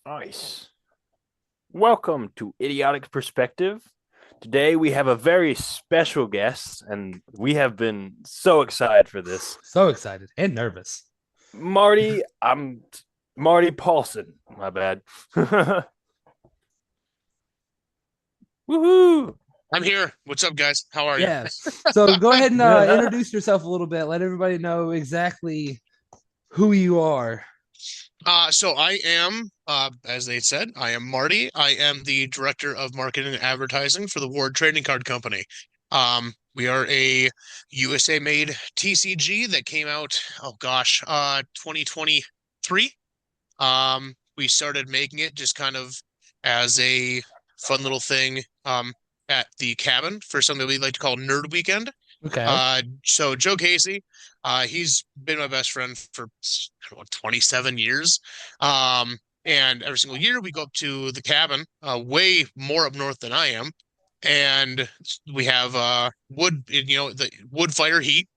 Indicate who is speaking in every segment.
Speaker 1: Nice. Welcome to Idiotic Perspective. Today we have a very special guest, and we have been so excited for this.
Speaker 2: So excited and nervous.
Speaker 1: I'm Marty Paulson. My bad. Woohoo!
Speaker 3: I'm here. What's up, guys? How are you?
Speaker 2: Yes. So go ahead and introduce yourself a little bit. Let everybody know exactly who you are.
Speaker 3: So I am, as they said, I am Marty. I am the director of marketing and advertising for the Ward Trading Card Company. We are a USA made TCG that came out, 2023. We started making it just kind of as a fun little thing, at the cabin for something we like to call Nerd Weekend.
Speaker 2: Okay.
Speaker 3: So Joe Casey, he's been my best friend for 27 years. And every single year we go up to the cabin, way more up north than I am. And we have wood, the wood fire heat.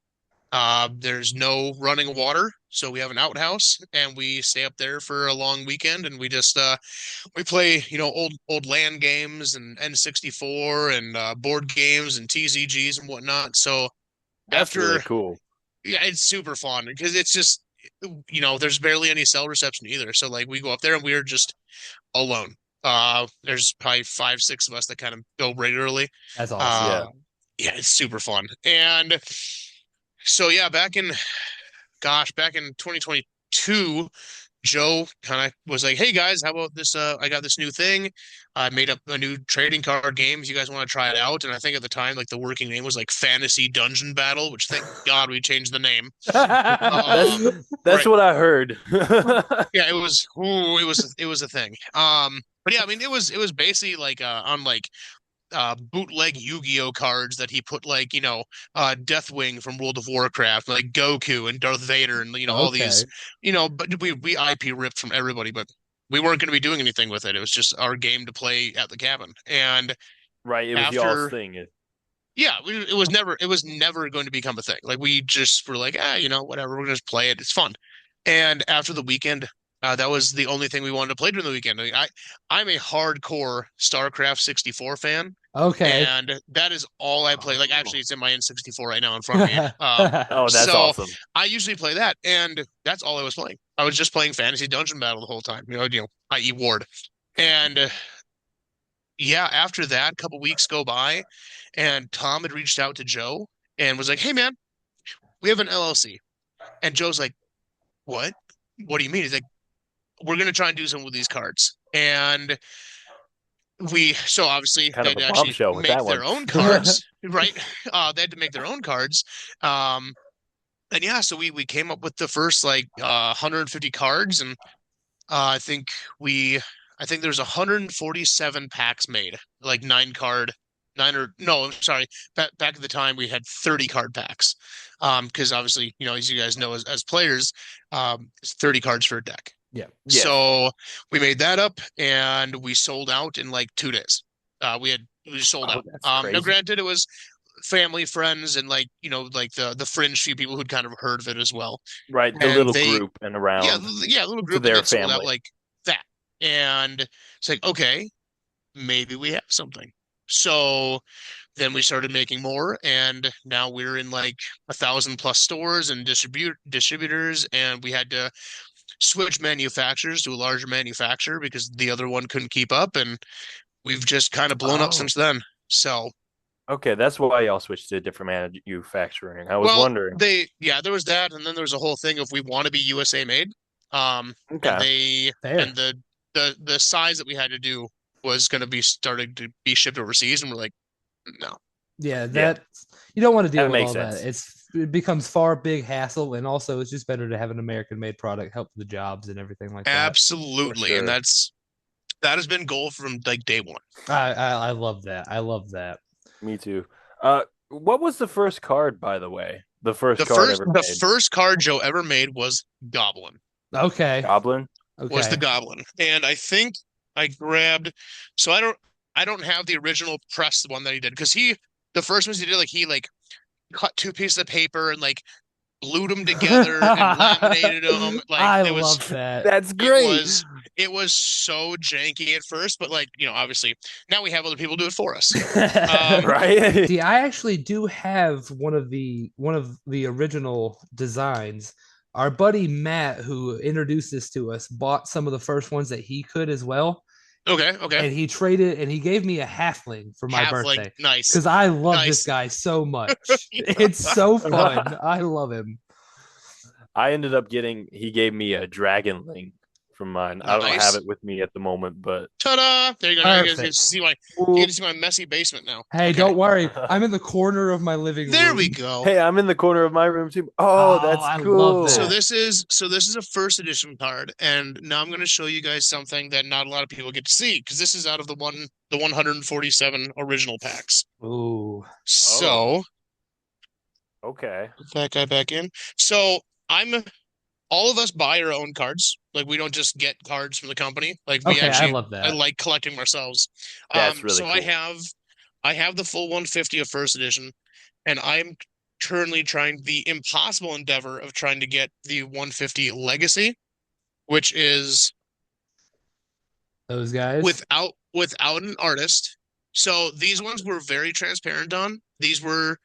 Speaker 3: There's no running water, so we have an outhouse and we stay up there for a long weekend and we just we play, old land games and N64 and board games and TCGs and whatnot. So
Speaker 1: That's really
Speaker 3: after,
Speaker 1: cool.
Speaker 3: yeah, it's super fun because it's just, there's barely any cell reception either. So like we go up there and we're just alone. There's probably five, six of us that kind of go regularly.
Speaker 2: That's awesome.
Speaker 3: Uh,
Speaker 1: Yeah.
Speaker 3: yeah, it's super fun. And so yeah, back in 2022, Joe kind of was like, "Hey guys, how about this? I got this new thing. I made up a new trading card game. If you guys want to try it out?" And I think at the time, like the working name was like Fantasy Dungeon Battle, which thank God we changed the name.
Speaker 1: that's that's
Speaker 3: Right.
Speaker 1: what I heard.
Speaker 3: Yeah, it was a thing. But yeah, I mean, it was basically like on like bootleg Yu-Gi-Oh cards that he put like, Deathwing from World of Warcraft, like Goku and Darth Vader and all these,
Speaker 2: Okay.
Speaker 3: but we IP ripped from everybody, but we weren't going to be doing anything with it. It was just our game to play at the cabin. And
Speaker 1: Right, it was y'all's
Speaker 3: after
Speaker 1: thing.
Speaker 3: yeah, it was never going to become a thing. Like we just were like, whatever, we're gonna just play it. It's fun. And after the weekend, that was the only thing we wanted to play during the weekend. I'm a hardcore StarCraft 64 fan,
Speaker 2: Okay.
Speaker 3: and that is all I play. Like
Speaker 1: Oh,
Speaker 3: actually, it's in my N64 right now in front of me.
Speaker 1: oh, that's
Speaker 3: So
Speaker 1: awesome.
Speaker 3: I usually play that, and that's all I was playing. I was just playing Fantasy Dungeon Battle the whole time. I.e. Ward. And yeah, after that, a couple weeks go by, and Tom had reached out to Joe and was like, "Hey, man, we have an LLC." And Joe's like, "What? What do you mean?" He's like, "We're gonna try and do something with these cards." And so obviously
Speaker 1: Kind
Speaker 3: they
Speaker 1: of
Speaker 3: had
Speaker 1: a
Speaker 3: to actually
Speaker 1: bombshell with that
Speaker 3: make
Speaker 1: one.
Speaker 3: their own cards, right? They had to make their own cards. And yeah, so we came up with the first like 150 cards, and I think we, I think there's 147 packs made, like nine or no, I'm sorry. Back at the time we had 30 card packs. Because obviously, as you guys know, as players, it's 30 cards for a deck.
Speaker 2: Yeah.
Speaker 1: Yes.
Speaker 3: So we made that up and we sold out in like 2 days. We just sold
Speaker 1: Oh,
Speaker 3: out.
Speaker 1: that's
Speaker 3: Now
Speaker 1: crazy.
Speaker 3: granted, it was family, friends, and like, like the fringe few people who'd kind of heard of it as well.
Speaker 1: Right, the
Speaker 3: And
Speaker 1: little
Speaker 3: they
Speaker 1: group and
Speaker 3: yeah,
Speaker 1: around
Speaker 3: yeah, a little
Speaker 1: to
Speaker 3: group, and
Speaker 1: their
Speaker 3: then sold out
Speaker 1: family.
Speaker 3: like that. And it's like, okay, maybe we have something. So then we started making more, and now we're in like 1,000 plus stores and distributors, and we had to switch manufacturers to a larger manufacturer because the other one couldn't keep up, and we've just kind of blown up
Speaker 1: Oh,
Speaker 3: since then. So,
Speaker 1: okay, that's why y'all switched to a different manufacturing. I was
Speaker 3: well,
Speaker 1: wondering.
Speaker 3: yeah, there was that, and then there was a whole thing of we want to be USA made. And
Speaker 1: Okay,
Speaker 3: they and
Speaker 2: Fair.
Speaker 3: the size that we had to do was going to be starting to be shipped overseas, and we're like, no.
Speaker 2: Yeah,
Speaker 1: yeah,
Speaker 2: that you don't want to deal
Speaker 1: that
Speaker 2: with
Speaker 1: makes
Speaker 2: all that.
Speaker 1: sense.
Speaker 2: It becomes far big hassle, and also it's just better to have an American made product help the jobs and everything like that.
Speaker 1: For
Speaker 3: Absolutely. And
Speaker 1: sure.
Speaker 3: that has been goal from like day one.
Speaker 2: I love that. I love that.
Speaker 1: Me too. What was the first card, by the way? The first
Speaker 3: The
Speaker 1: card
Speaker 3: first
Speaker 1: ever
Speaker 3: the
Speaker 1: made?
Speaker 3: first card Joe ever made was Goblin.
Speaker 2: Okay.
Speaker 1: Goblin?
Speaker 3: Was the
Speaker 2: Okay.
Speaker 3: Goblin. And I think I grabbed, so I don't have the original press one that he did because the first ones he did, like he like cut two pieces of paper and like glued them together and laminated them. Like
Speaker 2: I
Speaker 3: it was
Speaker 2: love that.
Speaker 1: That's
Speaker 3: it
Speaker 1: great.
Speaker 3: was it was so janky at first, but like, obviously now we have other people do it for us.
Speaker 1: Right?
Speaker 2: See, I actually do have one of the original designs. Our buddy Matt, who introduced this to us, bought some of the first ones that he could as well,
Speaker 3: Okay.
Speaker 2: and he traded and he gave me a halfling for my
Speaker 3: Halfling,
Speaker 2: birthday
Speaker 3: nice,
Speaker 2: because I love this
Speaker 3: nice.
Speaker 2: guy so much. It's so fun. I love him.
Speaker 1: I ended up he gave me a dragonling from mine. I don't have
Speaker 3: Nice.
Speaker 1: it with me at the moment, but
Speaker 3: Ta-da! There you go. Now you guys get to
Speaker 2: Perfect.
Speaker 3: see my messy basement now.
Speaker 2: Hey,
Speaker 3: Okay.
Speaker 2: don't worry. I'm in the corner of my living
Speaker 3: There
Speaker 2: room.
Speaker 3: we go.
Speaker 1: hey, I'm in the corner of my room too. Oh,
Speaker 2: Oh,
Speaker 1: that's
Speaker 2: I love
Speaker 1: cool.
Speaker 3: So
Speaker 2: that.
Speaker 3: this is a first edition card, and now I'm going to show you guys something that not a lot of people get to see because this is out of the 147 original packs.
Speaker 2: Ooh.
Speaker 3: So
Speaker 1: Okay.
Speaker 3: put that guy back in. So I'm all of us buy our own cards. Like we don't just get cards from the company. Like we
Speaker 2: Okay, I
Speaker 3: actually
Speaker 2: love
Speaker 3: I
Speaker 2: that.
Speaker 3: like collecting them ourselves.
Speaker 1: That's really
Speaker 3: So I
Speaker 1: cool.
Speaker 3: have the full 150 of first edition, and I'm currently trying the impossible endeavor of trying to get the 150 Legacy, which is
Speaker 2: Those guys.
Speaker 3: without an artist. So these ones were very transparent on. These were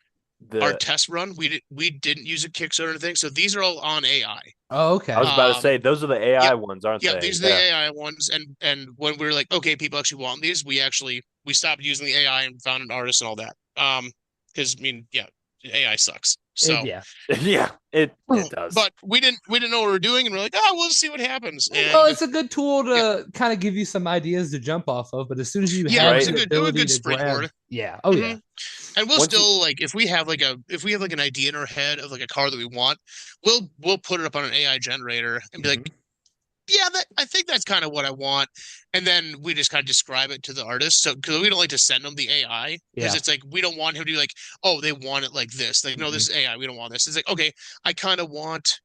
Speaker 3: our
Speaker 1: The
Speaker 3: test run. We didn't use a Kickstarter or anything. So these are all on AI.
Speaker 2: Oh,
Speaker 1: I was
Speaker 2: okay.
Speaker 1: about to say those are the AI
Speaker 3: Yep,
Speaker 1: ones, aren't
Speaker 3: yep.
Speaker 1: they?
Speaker 3: These are the
Speaker 1: Yeah.
Speaker 3: AI ones, and when we were like, okay, people actually want these, we stopped using the AI and found an artist and all that. Because I mean, yeah, AI sucks. So,
Speaker 2: Yeah.
Speaker 1: Yeah, it does.
Speaker 3: but we didn't know what we were doing, and we're like, oh, we'll see what happens.
Speaker 2: Well,
Speaker 3: And
Speaker 2: it's a good tool
Speaker 3: yeah,
Speaker 2: to kind of give you some ideas to jump off of, but as soon as you
Speaker 3: yeah, it
Speaker 2: have
Speaker 3: was
Speaker 1: Right.
Speaker 3: a
Speaker 2: the
Speaker 3: good
Speaker 2: ability to grab,
Speaker 3: springboard.
Speaker 2: yeah. Oh
Speaker 3: hmm
Speaker 2: yeah.
Speaker 3: And we'll
Speaker 1: Once you
Speaker 3: still like if we have like an idea in our head of like a car that we want, we'll put it up on an AI generator and be like,
Speaker 1: Mhm.
Speaker 3: yeah, I think that's kind of what I want. And then we just kind of describe it to the artist. So because we don't like to send them the AI because
Speaker 2: Yeah.
Speaker 3: it's like we don't want him to be like, oh, they want it like this. Like, no,
Speaker 2: Mhm.
Speaker 3: this is AI. We don't want this. It's like, okay, I kind of want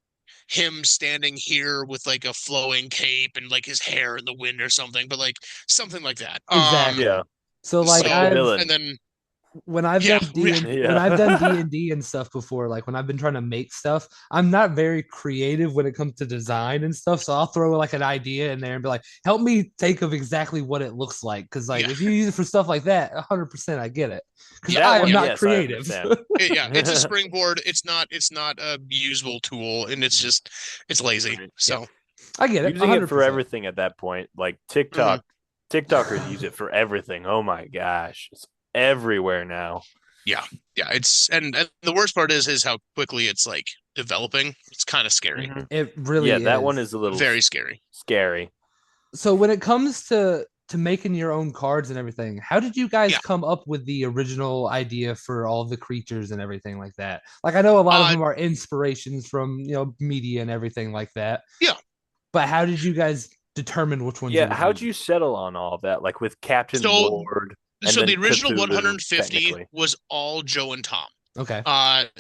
Speaker 3: him standing here with like a flowing cape and like his hair in the wind or something, but like something like that.
Speaker 2: Exactly.
Speaker 1: Yeah.
Speaker 2: So like
Speaker 1: Like the
Speaker 3: So
Speaker 2: I've
Speaker 3: and
Speaker 1: villain.
Speaker 3: then
Speaker 2: when I've
Speaker 3: yeah,
Speaker 2: done D and when I've done
Speaker 1: Yeah.
Speaker 2: D&D and stuff before, like when I've been trying to make stuff, I'm not very creative when it comes to design and stuff. So I'll throw like an idea in there and be like, help me think of exactly what it looks like. Cause like
Speaker 3: yeah,
Speaker 2: if you use it for stuff like that, 100% I get it. Cause
Speaker 3: yeah,
Speaker 2: I
Speaker 1: That
Speaker 2: am
Speaker 1: one,
Speaker 3: yeah.
Speaker 2: not
Speaker 1: yes, I
Speaker 2: creative.
Speaker 1: understand.
Speaker 3: Yeah, it's a springboard. It's not a usable tool, and it's lazy.
Speaker 1: Right.
Speaker 2: Yeah,
Speaker 3: So,
Speaker 2: I get it.
Speaker 1: Using it for
Speaker 2: 100%.
Speaker 1: everything at that point, like
Speaker 3: mhm.
Speaker 1: TikTokers use it for everything. Oh my gosh. It's everywhere now.
Speaker 3: Yeah, yeah. And the worst part is how quickly it's like developing. It's kind of scary,
Speaker 1: Mhm.
Speaker 2: It
Speaker 1: Yeah,
Speaker 2: really
Speaker 1: that one
Speaker 2: is.
Speaker 1: is a little
Speaker 3: very scary.
Speaker 1: scary.
Speaker 2: So when it comes to making your own cards and everything, how did you guys
Speaker 3: Yeah.
Speaker 2: come up with the original idea for all the creatures and everything like that? Like I know a lot of
Speaker 3: Uh,
Speaker 2: them are inspirations from, media and everything like that.
Speaker 3: yeah.
Speaker 2: But how did you guys determine which ones you
Speaker 1: Yeah,
Speaker 2: would
Speaker 1: how'd
Speaker 2: use?
Speaker 1: you settle on all that? Like with Captain
Speaker 3: So
Speaker 1: Ward and
Speaker 3: so the
Speaker 1: then
Speaker 3: original
Speaker 1: Cthulhu,
Speaker 3: 150
Speaker 1: technically.
Speaker 3: was all Joe and Tom.
Speaker 2: Okay.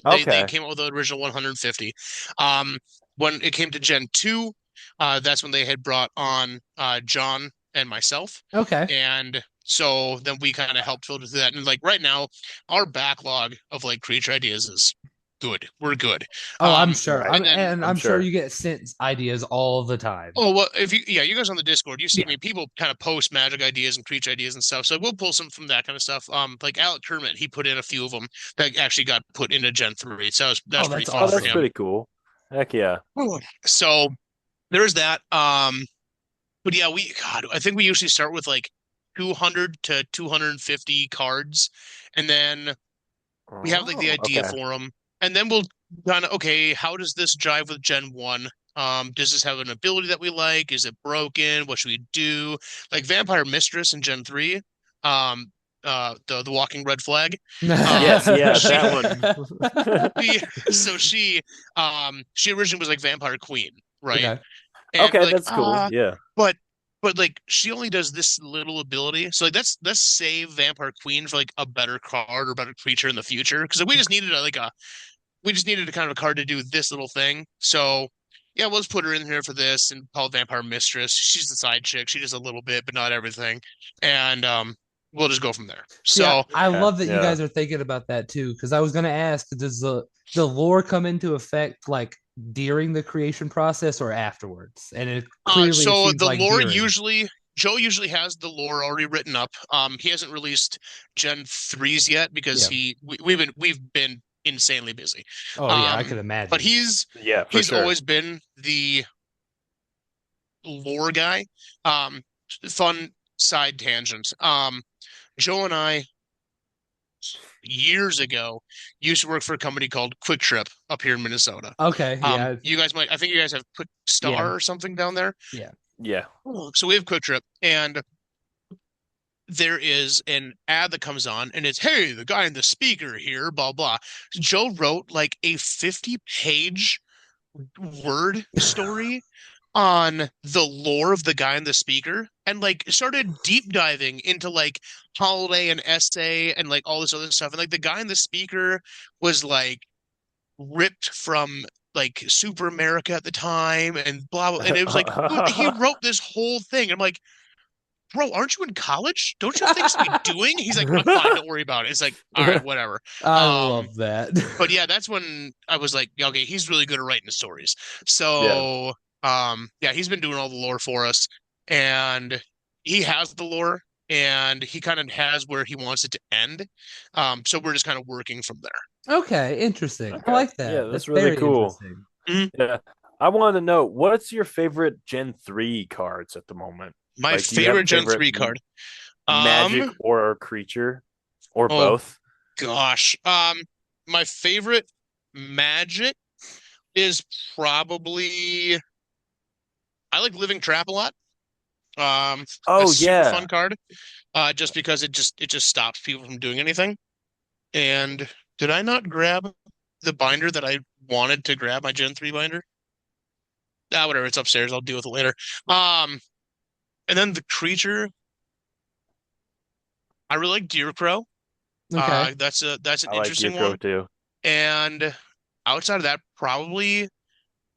Speaker 3: They
Speaker 1: Okay.
Speaker 3: came up with the original 150. Um, when it came to Gen 2, that's when they had brought on John and myself.
Speaker 2: Okay.
Speaker 3: And so then we kind of helped filter through that. And like right now, our backlog of like creature ideas is good. We're good.
Speaker 2: Oh, I'm sure.
Speaker 1: Right.
Speaker 2: I'm
Speaker 3: And then
Speaker 2: and
Speaker 1: I'm
Speaker 2: I'm sure
Speaker 1: sure.
Speaker 2: you get sent ideas all the time.
Speaker 3: oh well, if you guys on the Discord, you see
Speaker 2: Yeah.
Speaker 3: me. People kind of post magic ideas and creature ideas and stuff. So we'll pull some from that kind of stuff. Like Alec Kermit, he put in a few of them that actually got put into Gen 3. So that's
Speaker 2: Oh,
Speaker 3: pretty
Speaker 2: that's
Speaker 3: fun
Speaker 1: Oh,
Speaker 3: for
Speaker 1: that's
Speaker 2: awesome.
Speaker 3: him.
Speaker 1: pretty cool. Heck yeah.
Speaker 3: So there's that. But yeah, I think we usually start with like 200 to 250 cards, and then we have like the
Speaker 1: Oh,
Speaker 3: idea
Speaker 1: okay.
Speaker 3: for them, and then we'll kind of okay, how does this jive with Gen 1? Does this have an ability that we like? Is it broken? What should we do? Like Vampire Mistress in Gen 3, um, the walking red flag.
Speaker 1: Yes, yeah,
Speaker 3: She
Speaker 1: that one.
Speaker 3: she she originally was like Vampire Queen, right?
Speaker 2: Okay.
Speaker 3: And we're
Speaker 1: Okay,
Speaker 3: like,
Speaker 1: that's cool. Yeah.
Speaker 3: but like she only does this little ability. So like let's save Vampire Queen for like a better card or better creature in the future. Because like, we just needed a kind of a card to do this little thing. So yeah, we'll just put her in here for this and call it Vampire Mistress. She's the side chick. She does a little bit, but not everything. And we'll just go from there.
Speaker 2: See,
Speaker 3: So
Speaker 2: I
Speaker 1: Yeah,
Speaker 2: love that you
Speaker 1: yeah.
Speaker 2: guys are thinking about that too, because I was going to ask, does the lore come into effect like during the creation process or afterwards? And it
Speaker 3: so
Speaker 2: seems
Speaker 3: the
Speaker 2: like
Speaker 3: lore
Speaker 2: during.
Speaker 3: usually Joe usually has the lore already written up. He hasn't released Gen 3s yet because
Speaker 2: Yeah.
Speaker 3: we've been insanely busy.
Speaker 2: Oh yeah, I
Speaker 3: Um,
Speaker 2: could
Speaker 3: but
Speaker 2: imagine.
Speaker 1: Yeah, for
Speaker 3: he's
Speaker 1: sure.
Speaker 3: always been the lore guy. Um, fun side tangent. Joe and I years ago used to work for a company called Quick Trip up here in Minnesota.
Speaker 2: Okay, yeah,
Speaker 3: You guys might, I think you guys have Quick
Speaker 2: yeah,
Speaker 3: Star or something down there.
Speaker 2: yeah.
Speaker 1: Yeah.
Speaker 3: So we have Quick Trip, and there is an ad that comes on, and it's, hey, the guy in the speaker here, blah blah. Joe wrote like a 50-page word story on the lore of the guy in the speaker and like started deep diving into like Holiday and Essay and like all this other stuff. And like the guy in the speaker was like ripped from like Super America at the time and blah blah. And it was like, dude, he wrote this whole thing. I'm like, bro, aren't you in college? Don't you have things to be doing? He's like, I'm fine, don't worry about it. It's like, all right, whatever.
Speaker 2: I
Speaker 3: Um,
Speaker 2: love that.
Speaker 3: but yeah, that's when I was like, yeah, okay, he's really good at writing stories.
Speaker 1: Yeah.
Speaker 3: So, yeah, he's been doing all the lore for us, and he has the lore, and he kind of has where he wants it to end. So we're just kind of working from there.
Speaker 2: Okay, interesting. I
Speaker 1: Okay.
Speaker 2: like
Speaker 1: Yeah,
Speaker 2: that. That's
Speaker 1: that's really
Speaker 2: very
Speaker 1: cool.
Speaker 2: interesting.
Speaker 3: Mhm.
Speaker 1: Yeah. I wanted to know what's your favorite Gen 3 cards at the moment?
Speaker 3: My
Speaker 1: Like, do you have
Speaker 3: favorite
Speaker 1: a
Speaker 3: Gen
Speaker 1: favorite
Speaker 3: 3 card.
Speaker 1: magic
Speaker 3: Um,
Speaker 1: or creature or
Speaker 3: oh
Speaker 1: both?
Speaker 3: gosh. My favorite Magic is probably I like Living Trap a lot. A
Speaker 1: Oh,
Speaker 3: super
Speaker 1: yeah.
Speaker 3: fun card. Just because it just stops people from doing anything. And did I not grab the binder that I wanted to grab, my Gen 3 binder? Ah, whatever, it's upstairs. I'll deal with it later. Um, and then the creature, I really like Deer Crow.
Speaker 2: Okay.
Speaker 3: That's an
Speaker 1: I like
Speaker 3: interesting
Speaker 1: Deercrow
Speaker 3: one.
Speaker 1: too.
Speaker 3: And outside of that, probably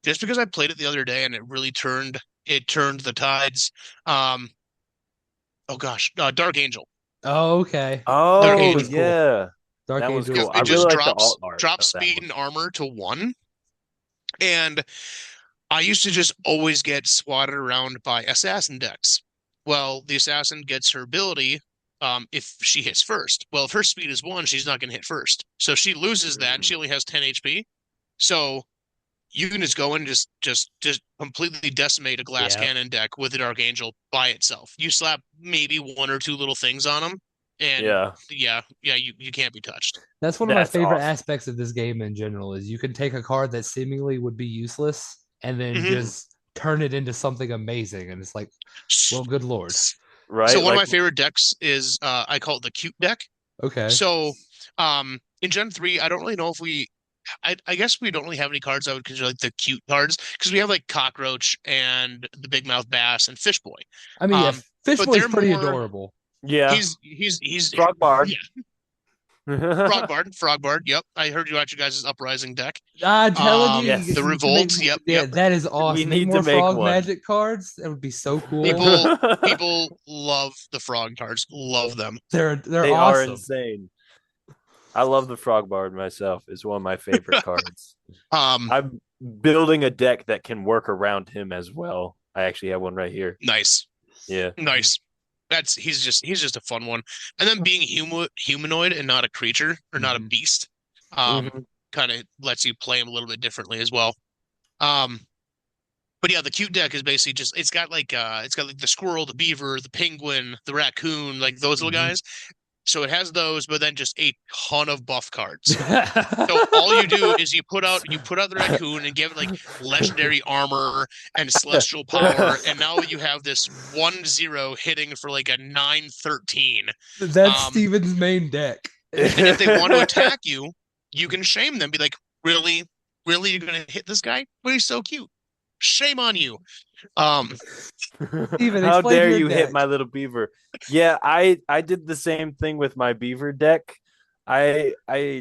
Speaker 3: just because I played it the other day and it turned the tides. Um, oh gosh, Dark Angel.
Speaker 2: Oh, okay. Dark
Speaker 3: Dark
Speaker 1: Oh,
Speaker 2: Angel's
Speaker 3: Angel.
Speaker 2: cool.
Speaker 1: yeah.
Speaker 2: Dark
Speaker 1: That one's
Speaker 2: Angel
Speaker 3: Because
Speaker 2: is
Speaker 1: cool. I
Speaker 3: it
Speaker 1: really
Speaker 3: just
Speaker 2: cool.
Speaker 1: like the
Speaker 3: drops
Speaker 1: alt art
Speaker 3: drops
Speaker 1: of that
Speaker 3: speed
Speaker 1: one.
Speaker 3: and armor to 1. And I used to just always get swatted around by assassin decks. Well, the assassin gets her ability if she hits first. Well, if her speed is 1, she's not going to hit first. So she loses that, and she
Speaker 1: Mm.
Speaker 3: only has 10 HP. So you can just go and just completely decimate a glass
Speaker 2: Yeah.
Speaker 3: cannon deck with a Dark Angel by itself. You slap maybe one or two little things on them, and
Speaker 1: Yeah,
Speaker 3: yeah, you can't be touched.
Speaker 2: That's one of my
Speaker 1: that's
Speaker 2: favorite
Speaker 1: awesome.
Speaker 2: aspects of this game in general is you can take a card that seemingly would be useless and then
Speaker 3: hmm
Speaker 2: just turn it into something amazing. And it's like, well, good lord.
Speaker 3: So
Speaker 1: Right?
Speaker 3: one of
Speaker 1: Like,
Speaker 3: my favorite decks is I call it the cute deck.
Speaker 2: Okay.
Speaker 3: So, in Gen 3, I don't really know if I guess we don't really have any cards I would consider like the cute cards because we have like Cockroach and the Big Mouth Bass and Fish Boy.
Speaker 2: I mean, yeah,
Speaker 3: Um,
Speaker 2: Fish
Speaker 3: but
Speaker 2: Boy's
Speaker 3: they're
Speaker 2: pretty
Speaker 3: more,
Speaker 2: adorable.
Speaker 1: yeah,
Speaker 3: he's,
Speaker 1: Frog Bard.
Speaker 3: yeah, Frog Bard. Yep. I heard you at you guys' Uprising deck.
Speaker 2: I'm telling you,
Speaker 3: The
Speaker 1: Yes,
Speaker 2: you need to make
Speaker 3: Revolt. Yep.
Speaker 2: yeah,
Speaker 3: Yep.
Speaker 2: that is
Speaker 1: we
Speaker 2: awesome. Make
Speaker 1: need to
Speaker 2: more
Speaker 1: make
Speaker 2: frog
Speaker 1: one.
Speaker 2: magic cards. That would be so cool.
Speaker 3: People, people love the frog cards. Love them.
Speaker 2: They're
Speaker 1: They are
Speaker 2: awesome.
Speaker 1: insane. I love the Frog Bard myself. It's one of my favorite cards.
Speaker 3: Um,
Speaker 1: I'm building a deck that can work around him as well. I actually have one right here.
Speaker 3: nice.
Speaker 1: Yeah.
Speaker 3: Nice. He's just a fun one. And then being humanoid and not a creature or not a
Speaker 2: Mhm.
Speaker 3: beast,
Speaker 1: Hmm.
Speaker 3: kind of lets you play him a little bit differently as well. Um, but yeah, the cute deck is basically just it's got like the squirrel, the beaver, the penguin, the raccoon, like those little
Speaker 2: Mhm.
Speaker 3: guys. So it has those, but then just a ton of buff cards. So all you do is you put out the raccoon and give it like legendary armor and celestial power, and now you have this 1/0 hitting for like a 9/13.
Speaker 2: That's
Speaker 3: Um,
Speaker 2: Steven's main deck.
Speaker 3: and if they want to attack you, you can shame them. Be like, really, really, you're gonna hit this guy? But he's so cute. Shame on you. Um,
Speaker 2: Steven,
Speaker 1: How
Speaker 2: explain
Speaker 1: dare
Speaker 2: your
Speaker 1: you hit
Speaker 2: deck.
Speaker 1: my little beaver? Yeah, I did the same thing with my beaver deck. I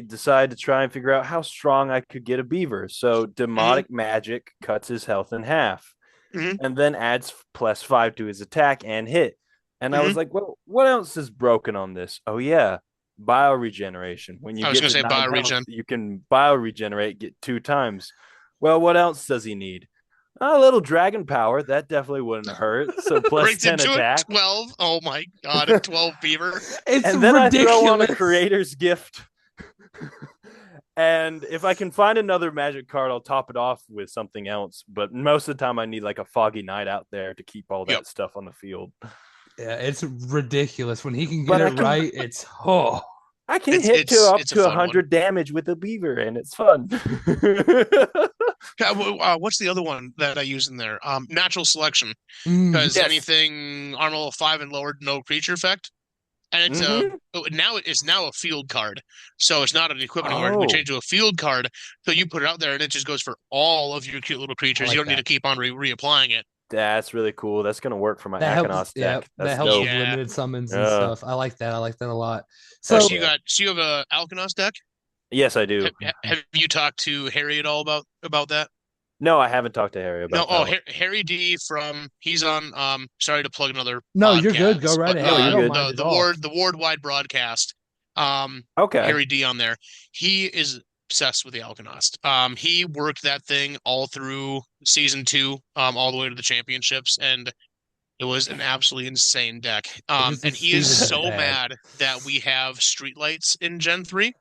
Speaker 1: decided to try and figure out how strong I could get a beaver. So
Speaker 3: mhm,
Speaker 1: demonic magic cuts his health in half
Speaker 3: mhm.
Speaker 1: and then adds +5 to his attack and hit. And I
Speaker 3: Hmm.
Speaker 1: was like, well, what else is broken on this? Oh yeah, bioregeneration. When you
Speaker 3: I was
Speaker 1: get
Speaker 3: gonna
Speaker 1: to
Speaker 3: say
Speaker 1: 9 health,
Speaker 3: bioregen.
Speaker 1: you can bioregenerate, get 2 times. Well, what else does he need? A little dragon power. That definitely wouldn't hurt. So plus
Speaker 3: Brings him
Speaker 1: 10
Speaker 3: to a
Speaker 1: attack.
Speaker 3: 12. Oh my god, a 12 beaver.
Speaker 2: It's
Speaker 1: And then I throw on a
Speaker 2: ridiculous.
Speaker 1: creator's gift. And if I can find another magic card, I'll top it off with something else. But most of the time, I need like a foggy night out there to keep all
Speaker 3: Yep.
Speaker 1: that stuff on the field.
Speaker 2: Yeah, it's ridiculous. When he can get
Speaker 1: But
Speaker 2: it right,
Speaker 1: I can
Speaker 3: It's
Speaker 1: hit to
Speaker 3: it's
Speaker 1: up
Speaker 3: it's a
Speaker 1: to
Speaker 3: fun one.
Speaker 1: 100 damage with a beaver, and it's fun.
Speaker 3: What's the other one that I use in there? Natural selection. Because
Speaker 1: Yes.
Speaker 3: anything armor level 5 and lower, no creature effect. And it's
Speaker 1: Mm-hmm.
Speaker 3: now a field card. So it's not an equipment anymore. We
Speaker 1: Oh,
Speaker 3: changed to a field card. So you put it out there and it just goes for all of your cute little
Speaker 2: I
Speaker 3: creatures. You
Speaker 2: like
Speaker 3: don't need to
Speaker 2: that.
Speaker 3: keep on reapplying it.
Speaker 1: that's really cool. That's gonna work for my
Speaker 2: That helps.
Speaker 1: Akanos
Speaker 2: Yeah,
Speaker 1: deck.
Speaker 2: that
Speaker 1: That's
Speaker 2: helps with
Speaker 1: dope.
Speaker 3: Yeah.
Speaker 2: limited summons and
Speaker 1: Yeah.
Speaker 2: stuff. I like that. I like that a lot.
Speaker 1: Heck
Speaker 2: So
Speaker 3: So
Speaker 1: yeah.
Speaker 3: you have a Alkanos deck?
Speaker 1: Yes, I do.
Speaker 3: Have you talked to Harry at all about that?
Speaker 1: No, I haven't talked to Harry
Speaker 3: No,
Speaker 1: about that one.
Speaker 3: Harry D from he's on sorry to plug another
Speaker 2: no, you're good. Go
Speaker 3: podcast,
Speaker 2: right
Speaker 3: but
Speaker 1: No,
Speaker 2: ahead. I
Speaker 1: you're
Speaker 2: don't
Speaker 1: good.
Speaker 2: mind at all.
Speaker 3: The ward wide broadcast,
Speaker 1: Okay.
Speaker 3: Harry D on there. He is obsessed with the Alchemist. He worked that thing all through season 2, all the way to the championships, and it was an absolutely insane deck. And he is
Speaker 2: Stevens is
Speaker 3: so
Speaker 2: bad.
Speaker 3: mad that we have streetlights in Gen 3.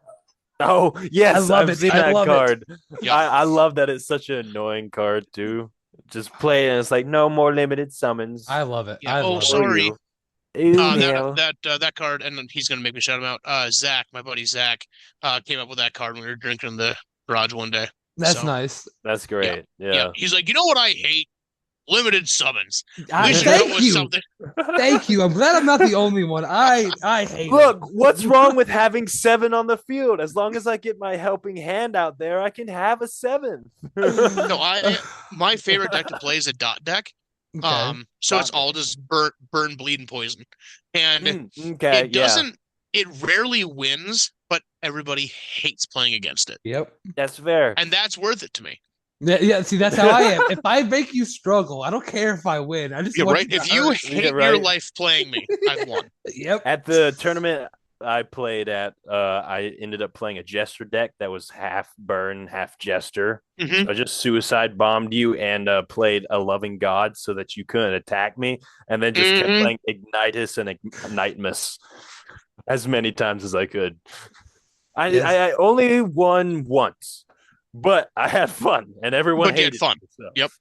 Speaker 1: Oh,
Speaker 2: I
Speaker 1: yes,
Speaker 2: love
Speaker 1: I've
Speaker 2: it.
Speaker 1: seen
Speaker 2: I
Speaker 1: that
Speaker 2: love it.
Speaker 1: card.
Speaker 3: Yep.
Speaker 1: I love that it's such an annoying card too. Just play it and it's like no more limited summons
Speaker 2: I love it.
Speaker 3: Yeah.
Speaker 2: I
Speaker 3: Oh,
Speaker 2: love it.
Speaker 1: for
Speaker 3: sorry.
Speaker 1: you. Ew,
Speaker 3: That card, and then he's gonna make me shout him out. Zach, my buddy Zach, came up with that card when we were drinking in the garage one day.
Speaker 2: That's
Speaker 3: So
Speaker 2: nice.
Speaker 1: That's
Speaker 3: yeah,
Speaker 1: great.
Speaker 3: yeah.
Speaker 1: Yeah.
Speaker 3: He's like, you know what I hate? Limited summons. We should come
Speaker 2: Thank
Speaker 3: with
Speaker 2: you.
Speaker 3: something.
Speaker 2: Thank you. I'm glad I'm not the only one. I hate
Speaker 1: Look,
Speaker 2: it.
Speaker 1: what's wrong with having 7 on the field? As long as I get my helping hand out there, I can have a 7.
Speaker 3: No, my favorite deck to play is a dot deck.
Speaker 2: Okay.
Speaker 3: So it's all just burn, bleed, and poison. And
Speaker 1: Okay,
Speaker 3: it
Speaker 1: yeah,
Speaker 3: doesn't it rarely wins, but everybody hates playing against it.
Speaker 2: Yep.
Speaker 1: that's fair.
Speaker 3: And that's worth it to me.
Speaker 2: Yeah, see, that's how I am. If I make you struggle, I don't care if I win. I just
Speaker 3: Yeah,
Speaker 2: want
Speaker 3: right.
Speaker 2: you to
Speaker 3: If you
Speaker 2: hurt.
Speaker 3: hate
Speaker 1: Yeah,
Speaker 3: your
Speaker 1: right.
Speaker 3: life playing me, I've won.
Speaker 2: Yep.
Speaker 1: At the tournament I played at, I ended up playing a Jester deck that was half burn, half Jester.
Speaker 3: Hmm.
Speaker 1: So I just suicide bombed you and played a Loving God so that you couldn't attack me, and then just kept
Speaker 3: Hmm.
Speaker 1: playing Ignitus and Ignitemus as many times as I could.
Speaker 2: Yes.
Speaker 1: I only won once, but I had fun, and everyone
Speaker 3: But you had
Speaker 1: hated
Speaker 3: fun.
Speaker 1: me, so.
Speaker 3: Yep.